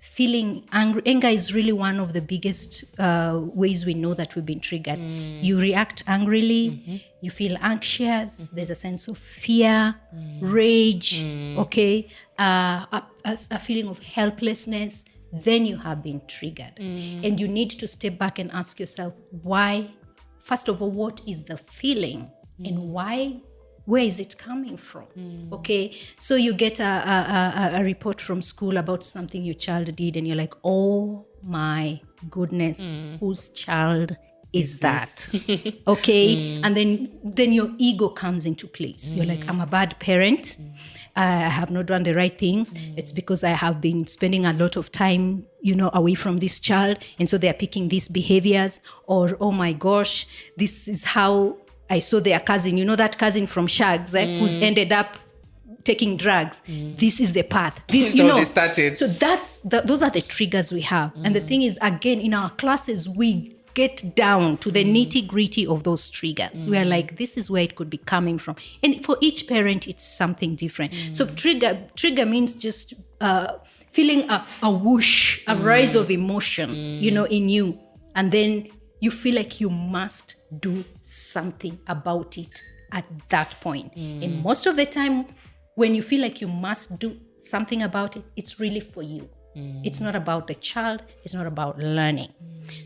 feeling angry, anger is really one of the biggest ways we know that we've been triggered. You react angrily, you feel anxious, there's a sense of fear, rage, okay, a feeling of helplessness. Then you have been triggered. And you need to step back and ask yourself, why? First of all, what is the feeling and why? Where is it coming from? Okay, so you get a report from school about something your child did, and you're like, oh my goodness, whose child is that? Okay, and then your ego comes into place. You're like, I'm a bad parent. I have not done the right things. It's because I have been spending a lot of time, away from this child, and so they're picking these behaviors. Or, oh my gosh, this is how I saw their cousin, that cousin from Shags, who's ended up taking drugs. This is the path. This, They started. So those are the triggers we have. And the thing is, again, in our classes, we get down to the nitty gritty of those triggers. We are like, this is where it could be coming from. And for each parent, it's something different. So trigger means just feeling a whoosh, a rise of emotion, in you. And then you feel like you must do something about it at that point. And most of the time, when you feel like you must do something about it, it's really for you. It's not about the child. It's not about learning.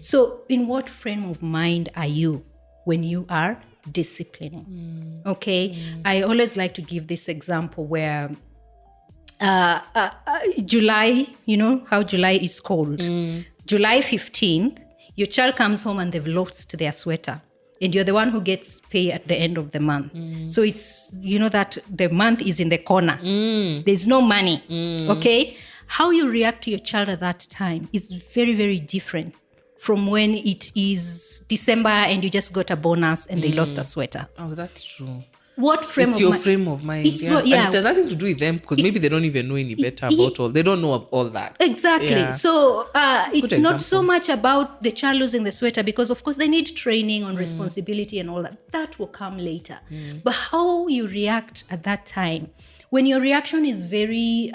So in what frame of mind are you when you are disciplining? Okay. I always like to give this example where July, how July is called. July 15th, your child comes home and they've lost their sweater. And you're the one who gets paid at the end of the month. So it's, that the month is in the corner. There's no money. Okay? How you react to your child at that time is very, very different from when it is December and you just got a bonus and they lost a sweater. Oh, that's true. What frame it's of your mind? frame of mind. It's Yeah. not- yeah. And it has nothing to do with them because maybe they don't even know any better about all. They don't know all that. Exactly. Yeah. So it's Good not so example. much about the child losing the sweater because, of course, they need training on responsibility and all that. That will come later. But how you react at that time, when your reaction is very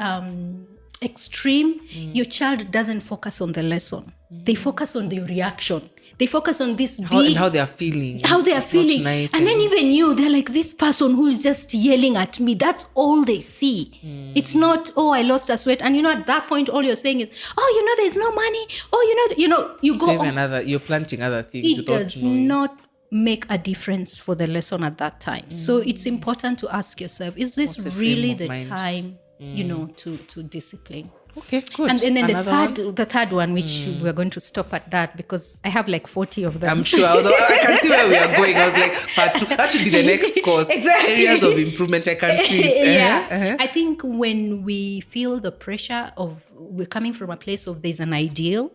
extreme, your child doesn't focus on the lesson. They focus on the reaction. They focus on this big... How they are feeling. How they are It's not feeling. nice and then even you, they're like, this person who is just yelling at me, that's all they see. It's not, oh, I lost a sweat. And at that point, all you're saying is, oh, there's no money. Oh, you go So on. you're planting other things It without does knowing. not make a difference for the lesson at that time. So it's important to ask yourself, is this What's the really frame the of mind? time, to discipline? Okay, good. And then Another one? the third one, which we're going to stop at that because I have like 40 of them. I'm sure. I can see where we are going. I was like, part two. That should be the next course. Exactly. Areas of improvement. I can see it. Yeah. I think when we feel the pressure of, we're coming from a place of there's an ideal.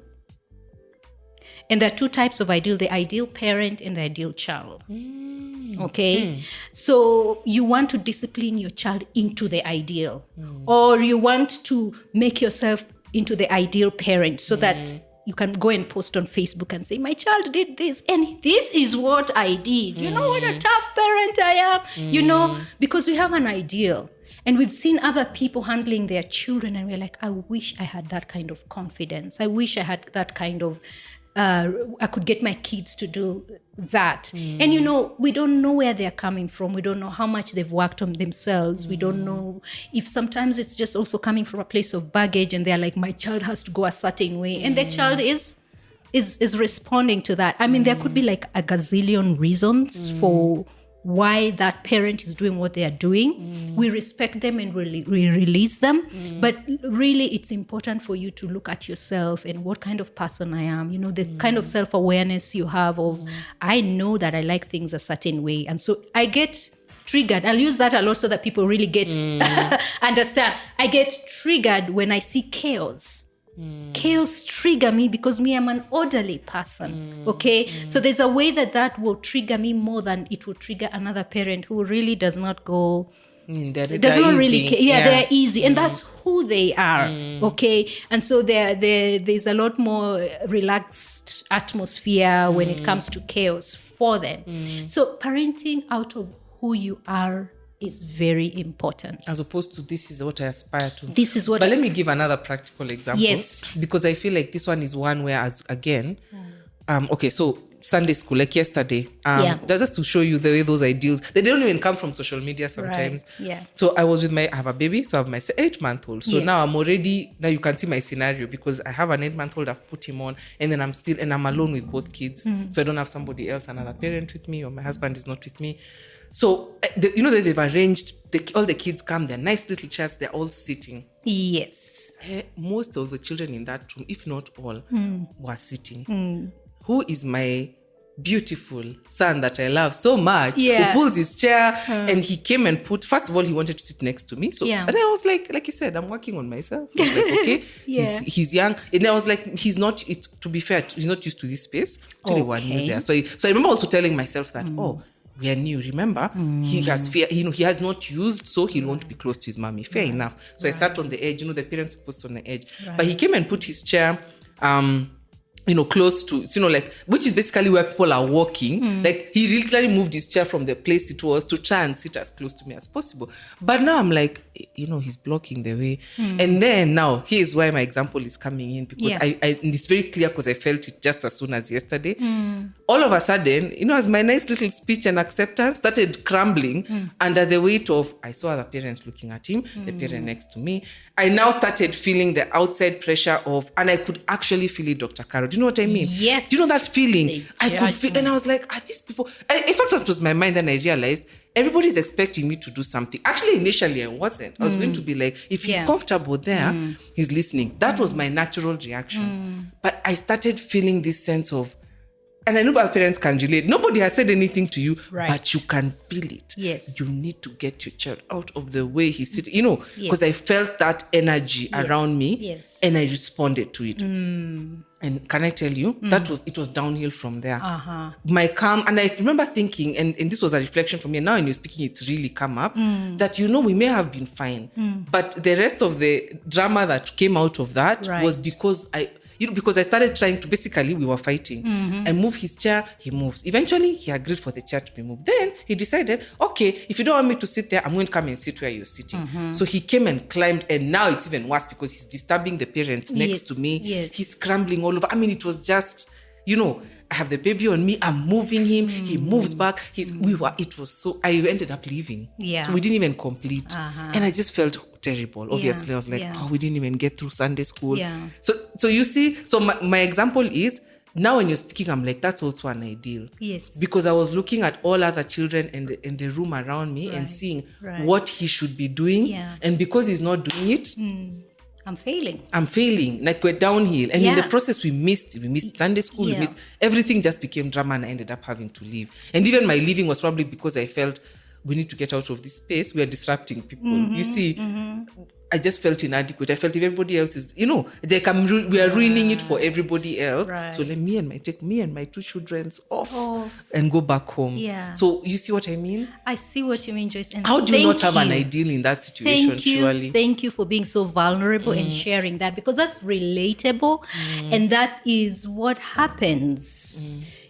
And there are two types of ideal, the ideal parent and the ideal child. Okay? So you want to discipline your child into the ideal. Or you want to make yourself into the ideal parent so that you can go and post on Facebook and say, my child did this and this is what I did. You know what a tough parent I am, you know, because we have an ideal. And we've seen other people handling their children and we're like, I wish I had that kind of confidence. I wish I had that kind of, I could get my kids to do that. And, you know, we don't know where they're coming from. We don't know how much they've worked on themselves. We don't know if sometimes it's just also coming from a place of baggage and they're like, my child has to go a certain way. And their child is responding to that. I mean, there could be like a gazillion reasons for why that parent is doing what they are doing. We respect them and we release them. But really, it's important for you to look at yourself and what kind of person I am. You know, the kind of self-awareness you have of, I know that I like things a certain way. And so I get triggered. I'll use that a lot so that people really get, understand. I get triggered when I see chaos. Chaos trigger me because I'm an orderly person. Okay, so there's a way that will trigger me more than it will trigger another parent who really does not go. Does not really care. They're easy, and that's who they are. Okay, and so there's a lot more relaxed atmosphere when it comes to chaos for them. So parenting out of who you are is very important. As opposed to this is what I aspire to. This is what. But let me give another practical example. Yes. Because I feel like this one is one where, as again, okay, so Sunday school, like yesterday, just to show you the way those ideals, they don't even come from social media sometimes. Right. Yeah. So I was with I have a baby, so I have my 8-month-old. So now now you can see my scenario because I have an 8-month-old, I've put him on, and then I'm alone with both kids. So I don't have somebody else, another parent with me, or my husband is not with me. So, they've arranged, all the kids come, they're nice little chairs, they're all sitting. Yes. Most of the children in that room, if not all, were sitting. Who is my beautiful son that I love so much, who pulls his chair, and he came and first of all, he wanted to sit next to me. So, and I was like you said, I'm working on myself. I was like, okay, he's young. And I was like, to be fair, he's not used to this space. Actually, we're new there. So I remember also telling myself that, we are new, remember? He has fear, he has not used, so he'll want to be close to his mommy. Fair enough. So I sat on the edge, the parents are posted on the edge. But he came and put his chair, close to, which is basically where people are walking. Like, he literally moved his chair from the place it was to try and sit as close to me as possible. But now I'm like, he's blocking the way. And then now, here's why my example is coming in, because it's very clear because I felt it just as soon as yesterday. All of a sudden, as my nice little speech and acceptance started crumbling under the weight of, I saw other parents looking at him, the parent next to me. I now started feeling the outside pressure of, and I could actually feel it, Dr. Caro. Do you know what I mean? Yes. Do you know that feeling? I could feel, and I was like, are these people? In fact, that was my mind, and I realized everybody's expecting me to do something. Actually, initially, I wasn't. I was going to be like, if he's comfortable there, he's listening. That was my natural reaction. But I started feeling this sense of, and I know our parents can relate. Nobody has said anything to you, but you can feel it. Yes. You need to get your child out of the way he's sitting, because I felt that energy around me and I responded to it. And can I tell you, it was downhill from there. My calm, and I remember thinking, and this was a reflection for me, and now when you're speaking, it's really come up, that, we may have been fine. But the rest of the drama that came out of that was because because I started trying to, basically, we were fighting. I move his chair, he moves. Eventually, he agreed for the chair to be moved. Then he decided, okay, if you don't want me to sit there, I'm going to come and sit where you're sitting. So he came and climbed, and now it's even worse because he's disturbing the parents next to me. He's scrambling all over. I mean, it was just, I have the baby on me, I'm moving him, he moves back. I ended up leaving. So we didn't even complete. And I just felt terrible. Obviously, I was like, we didn't even get through Sunday school. So you see, so my example is, now when you're speaking, I'm like, that's also an ideal. Yes. Because I was looking at all other children in the room around me and seeing what he should be doing. And because he's not doing it, I'm failing. Like, we're downhill. And in the process, we missed Sunday school, we missed everything, just became drama, and I ended up having to leave. And even my leaving was probably because I felt we need to get out of this space. We are disrupting people. You see, I just felt inadequate. I felt if everybody else is, we are ruining it for everybody else. Right. So take me and my 2 children's off and go back home. Yeah. So you see what I mean? I see what you mean, Joyce. And how do you not have an ideal in that situation? Surely. Thank you for being so vulnerable and sharing that, because that's relatable, and that is what happens.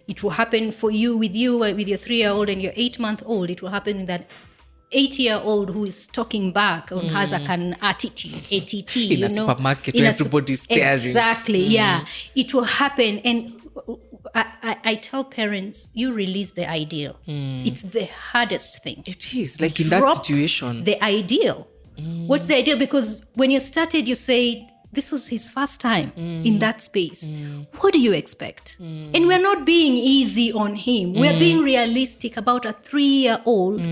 It will happen for you with your 3-year-old and your 8-month-old. It will happen in that 8-year-old who is talking back and has an attitude, ATT, in a supermarket where everybody's staring. Exactly, yeah. It will happen. And I tell parents, you release the ideal. It's the hardest thing. It is, like in that situation. The ideal. What's the ideal? Because when you started, you said, this was his first time in that space. What do you expect? And we're not being easy on him. We're being realistic about a 3-year-old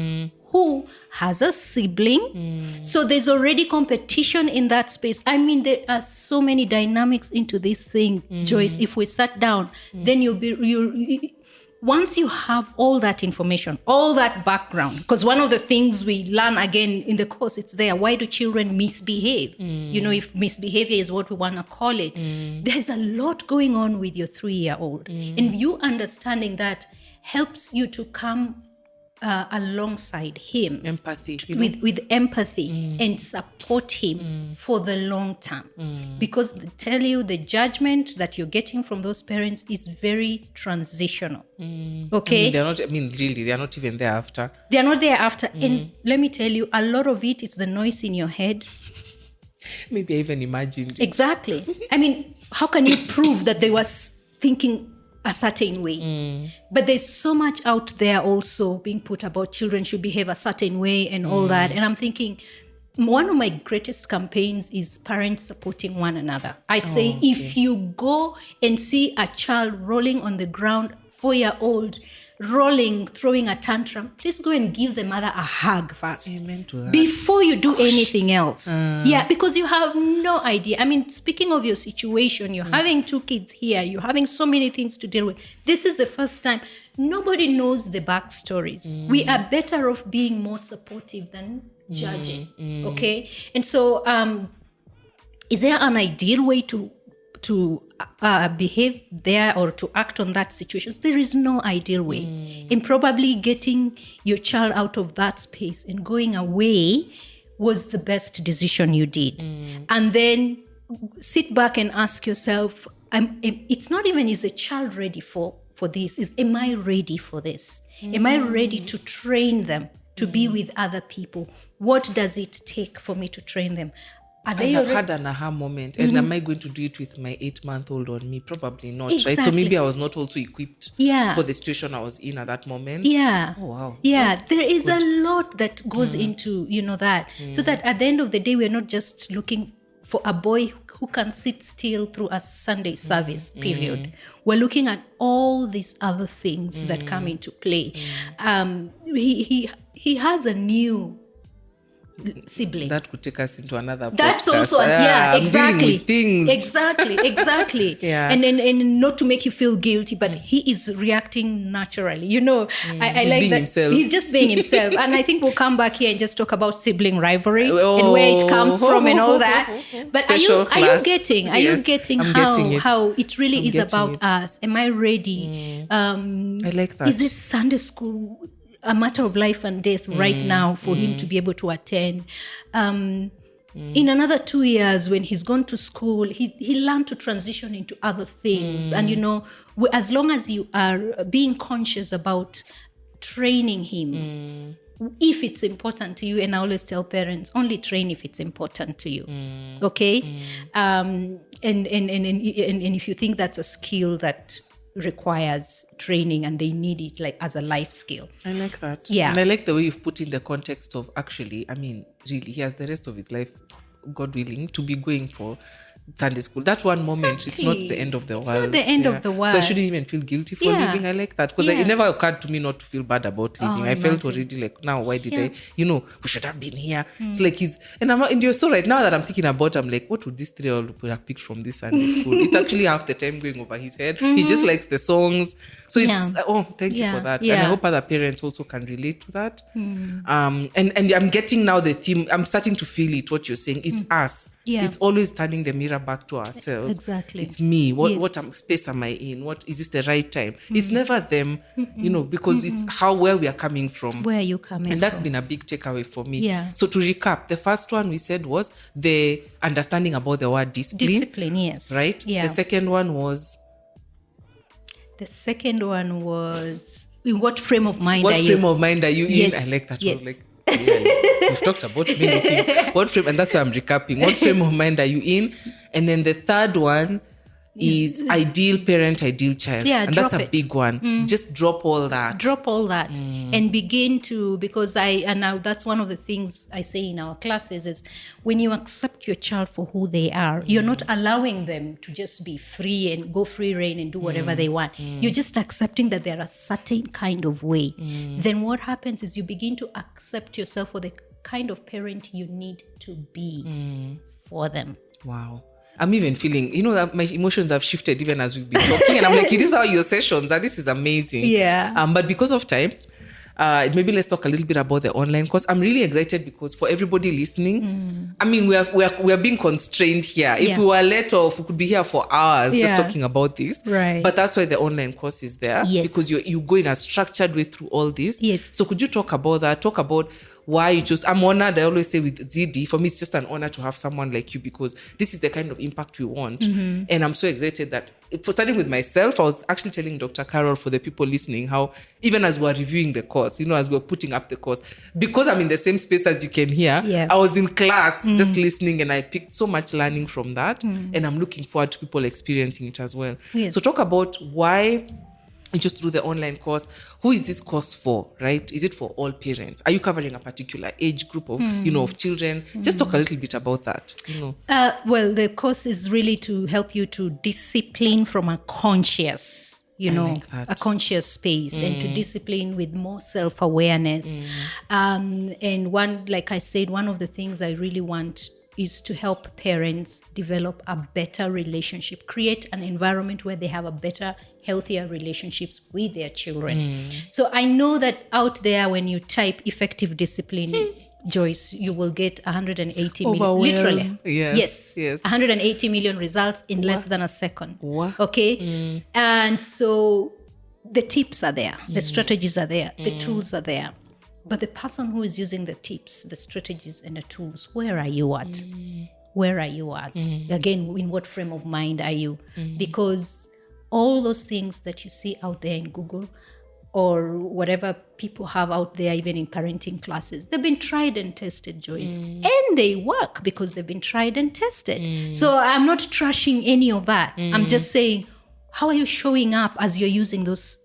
who has a sibling. So there's already competition in that space. I mean, there are so many dynamics into this thing, Joyce. If we sat down, then once you have all that information, all that background, because one of the things we learn again in the course, it's there. Why do children misbehave? If misbehavior is what we want to call it, there's a lot going on with your 3-year-old. And you understanding that helps you to come alongside him, empathy, with empathy, and support him for the long term, because tell you the judgment that you're getting from those parents is very transitional. Okay, they're not even there after. They're not there after. And let me tell you, a lot of it is the noise in your head. Maybe I even imagined it. Exactly. I mean, how can you prove that they was thinking a certain way? But there's so much out there also being put about children should behave a certain way and all that. And I'm thinking, one of my greatest campaigns is parents supporting one another. I say, if you go and see a child rolling on the ground, 4-year-old, rolling, throwing a tantrum, please go and give the mother a hug first. Amen to that. Before you do anything else. Yeah, because you have no idea. I mean, speaking of your situation, you're having 2 kids here, you're having so many things to deal with. This is the first time. Nobody knows the backstories. We are better off being more supportive than judging. Okay? And so, is there an ideal way to behave there or to act on that situation? There is no ideal way. And probably getting your child out of that space and going away was the best decision you did. And then sit back and ask yourself, it's not even, is the child ready for this? Am I ready for this? Am I ready to train them to be with other people? What does it take for me to train them? I've had an aha moment. And am I going to do it with my 8-month-old on me? Probably not, right? So maybe I was not also equipped for the situation I was in at that moment. Yeah. Oh, wow. Yeah, there is a lot that goes into, that. So that at the end of the day, we're not just looking for a boy who can sit still through a Sunday service, period. We're looking at all these other things that come into play. He has a new sibling that could take us into another podcast. That's also exactly. Things. Exactly. And not to make you feel guilty, but he is reacting naturally. I like that himself. He's just being himself. And I think we'll come back here and just talk about sibling rivalry and where it comes from and all that. But are you getting how it really is about us? Am I ready? I like that. Is this Sunday school a matter of life and death right now for him to be able to attend? In another 2 years, when he's gone to school, he learned to transition into other things. And, as long as you are being conscious about training him, if it's important to you, and I always tell parents, only train if it's important to you. Okay? And if you think that's a skill that requires training and they need it like as a life skill. I like that. Yeah. And I like the way you've put in the context of actually, really, he has the rest of his life, God willing, to be going for Sunday school. That one moment, it's not the end of the world. It's not the end of the world. So I shouldn't even feel guilty for leaving. I like that. Because it never occurred to me not to feel bad about leaving. I felt already like, now, why did I? We should have been here. It's like and you're so right now that I'm thinking about, I'm like, what would this 3-year-old have picked from this Sunday school? It's actually half the time going over his head. He just likes the songs. So it's, thank you for that. And I hope other parents also can relate to that. And I'm getting now the theme. I'm starting to feel it, what you're saying. It's us. Yeah. It's always turning the mirror back to ourselves. Exactly. It's me. What space am I in? What is this the right time? It's never them, because it's where we are coming from. Where are you coming from? And that's been a big takeaway for me. Yeah. So to recap, the first one we said was the understanding about the word discipline. Discipline, yes. Right? Yeah. The second one was? In what frame of mind are you? What frame of mind are you in? I like that one. Like, we've talked about many things. And that's why I'm recapping. What frame of mind are you in? And then the third one is ideal parent, ideal child. Yeah, and that's a big one. Just drop all that. And begin to, now that's one of the things I say in our classes is when you accept your child for who they are, you're not allowing them to just be free and go free reign and do whatever they want. You're just accepting that they're a certain kind of way. Then what happens is you begin to accept yourself for the kind of parent you need to be for them. Wow. I'm even feeling, that my emotions have shifted even as we've been talking. And I'm like, this is how your sessions are. This is amazing. Yeah. But because of time, maybe let's talk a little bit about the online course. I'm really excited because for everybody listening, I mean, we are being constrained here. If we were let off, we could be here for hours just talking about this. Right. But that's why the online course is there. Yes. Because you go in a structured way through all this. Yes. So could you talk about that? Talk about why you chose. I'm honored. I always say with ZD, for me, it's just an honor to have someone like you because this is the kind of impact we want. And I'm so excited that, for starting with myself, I was actually telling Dr. Carol, for the people listening, how even as we're reviewing the course, as we're putting up the course, because I'm in the same space as you can hear, I was in class just listening and I picked so much learning from that. And I'm looking forward to people experiencing it as well. Yes. So talk about why just through the online course. Who is this course for, right? Is it for all parents? Are you covering a particular age group of, of children? Just talk a little bit about that. Well, the course is really to help you to discipline from a conscious, a conscious space and to discipline with more self-awareness. And like I said, one of the things I really want is to help parents develop a better relationship, create an environment where they have a better, healthier relationships with their children. So I know that out there, when you type effective discipline, Joyce, you will get 180 million, literally. Yes. 180 million results in less than a second. Okay? And so the tips are there, the strategies are there, the tools are there. But the person who is using the tips, the strategies and the tools, where are you at? Where are you at? Again, in what frame of mind are you? Because all those things that you see out there in Google or whatever people have out there, even in parenting classes, they've been tried and tested, Joyce. And they work because they've been tried and tested. So I'm not trashing any of that. I'm just saying, how are you showing up as you're using those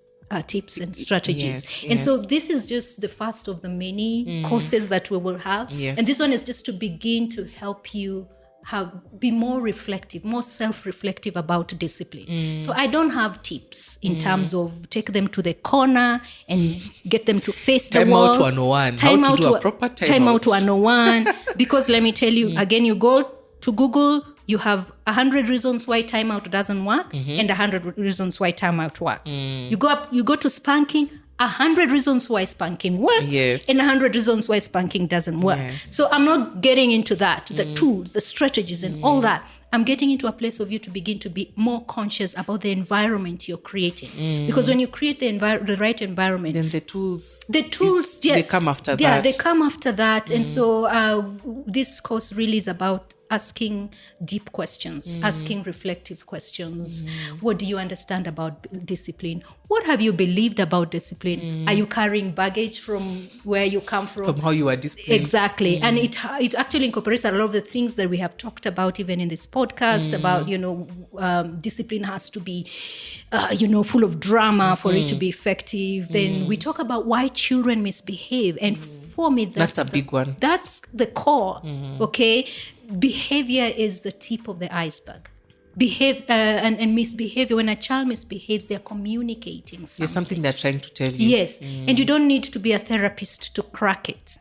tips and strategies? And so this is just the first of the many courses that we will have. And this one is just to begin to help you be more reflective, more self-reflective about discipline. So I don't have tips in terms of take them to the corner and get them to face the wall. Time out 101. How to do a proper time out 101. Because let me tell you, again, you go to Google, you have 100 reasons why timeout doesn't work and 100 reasons why timeout works. You go to spanking, 100 reasons why spanking works and 100 reasons why spanking doesn't work. So I'm not getting into that, the tools, the strategies and all that. I'm getting into a place of you to begin to be more conscious about the environment you're creating. Because when you create the right environment, then the tools, yes, they come after that. Yeah, they come after that. And so this course really is about asking deep questions, asking reflective questions. What do you understand about discipline? What have you believed about discipline? Are you carrying baggage from where you come from? From how you are disciplined. Exactly. And it actually incorporates a lot of the things that we have talked about even in this podcast about, discipline has to be, full of drama for it to be effective. Then we talk about why children misbehave. And for me, that's a big one. That's the core, okay? behavior is the tip of the iceberg. And misbehavior, when a child misbehaves, they're communicating something. There's something they're trying to tell you. Yes. And you don't need to be a therapist to crack it.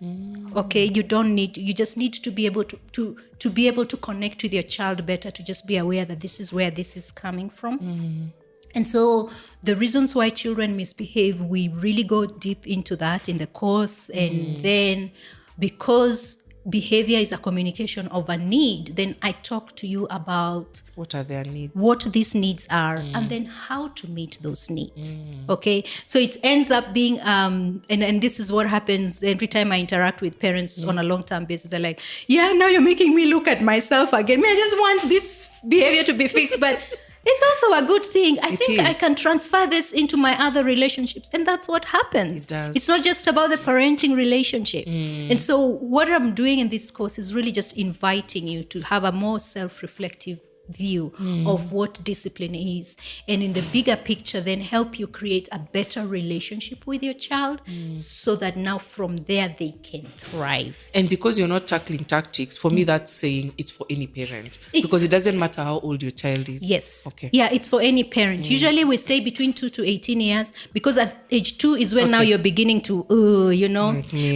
Okay. You just need to be able to be able to connect with your child better, to just be aware that this is where this is coming from. And so the reasons why children misbehave, we really go deep into that in the course. And then because behavior is a communication of a need, then I talk to you about what are their needs, what these needs are, and then how to meet those needs. Okay, so it ends up being and this is what happens every time I interact with parents on a long-term basis. They're like, yeah, now you're making me look at myself again. I just want this behavior to be fixed, but it's also a good thing. I think I can transfer this into my other relationships. And that's what happens. It does. It's not just about the parenting relationship. And so what I'm doing in this course is really just inviting you to have a more self-reflective view of what discipline is, and in the bigger picture then help you create a better relationship with your child, so that now from there they can thrive. And because you're not tackling tactics, for me that's saying it's for any parent, because it doesn't matter how old your child is. Yes. Okay. Yeah, it's for any parent. Usually we say between 2 to 18 years, because at age 2 is when now you're beginning to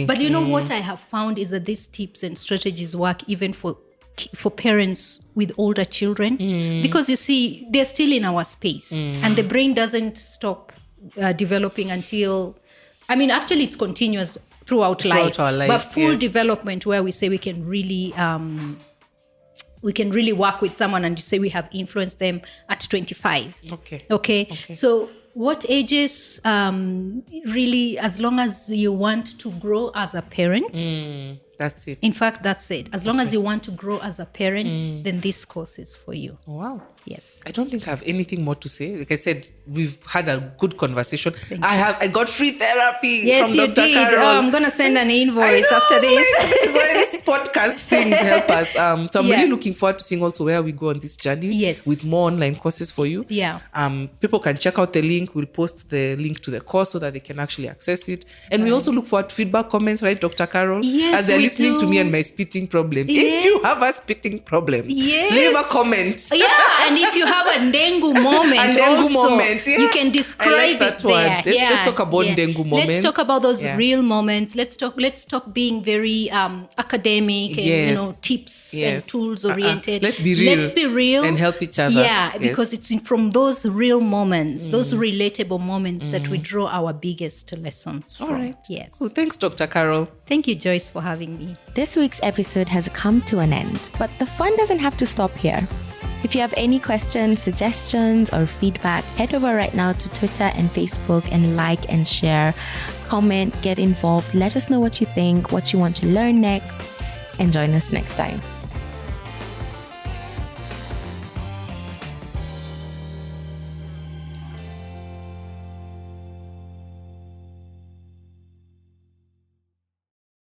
but you know what I have found is that these tips and strategies work even for parents with older children, because you see they're still in our space, and the brain doesn't stop developing until, actually it's continuous throughout life, but full development, where we say we can really work with someone and say we have influenced them at 25. Okay. So what ages, really, as long as you want to grow as a parent, that's it. In fact, that's it. As long as you want to grow as a parent, then this course is for you. Wow. Yes. I don't think I have anything more to say. Like I said, we've had a good conversation. I got free therapy from Dr. Carol. I'm going to send an invoice after this. This is why this podcast things help us. So I'm really looking forward to seeing also where we go on this journey with more online courses for you. Yeah. People can check out the link. We'll post the link to the course so that they can actually access it. And we also look forward to feedback, comments, right, Dr. Carol? Yes, as they're listening to me and my spitting problems. If you have a spitting problem, leave a comment. Yeah, and if you have a dengue moment, you can describe I like that it word. there. Let's talk about dengue moments. Let's talk about those real moments. Let's talk being very academic and tips and tools oriented. Let's be real. Let's be real and help each other. Yeah, because it's from those real moments, those relatable moments that we draw our biggest lessons from. All right. Yes. Cool. Thanks, Dr. Carol. Thank you, Joyce, for having me. This week's episode has come to an end, but the fun doesn't have to stop here. If you have any questions, suggestions, or feedback, head over right now to Twitter and Facebook and like and share, comment, get involved. Let us know what you think, what you want to learn next, and join us next time.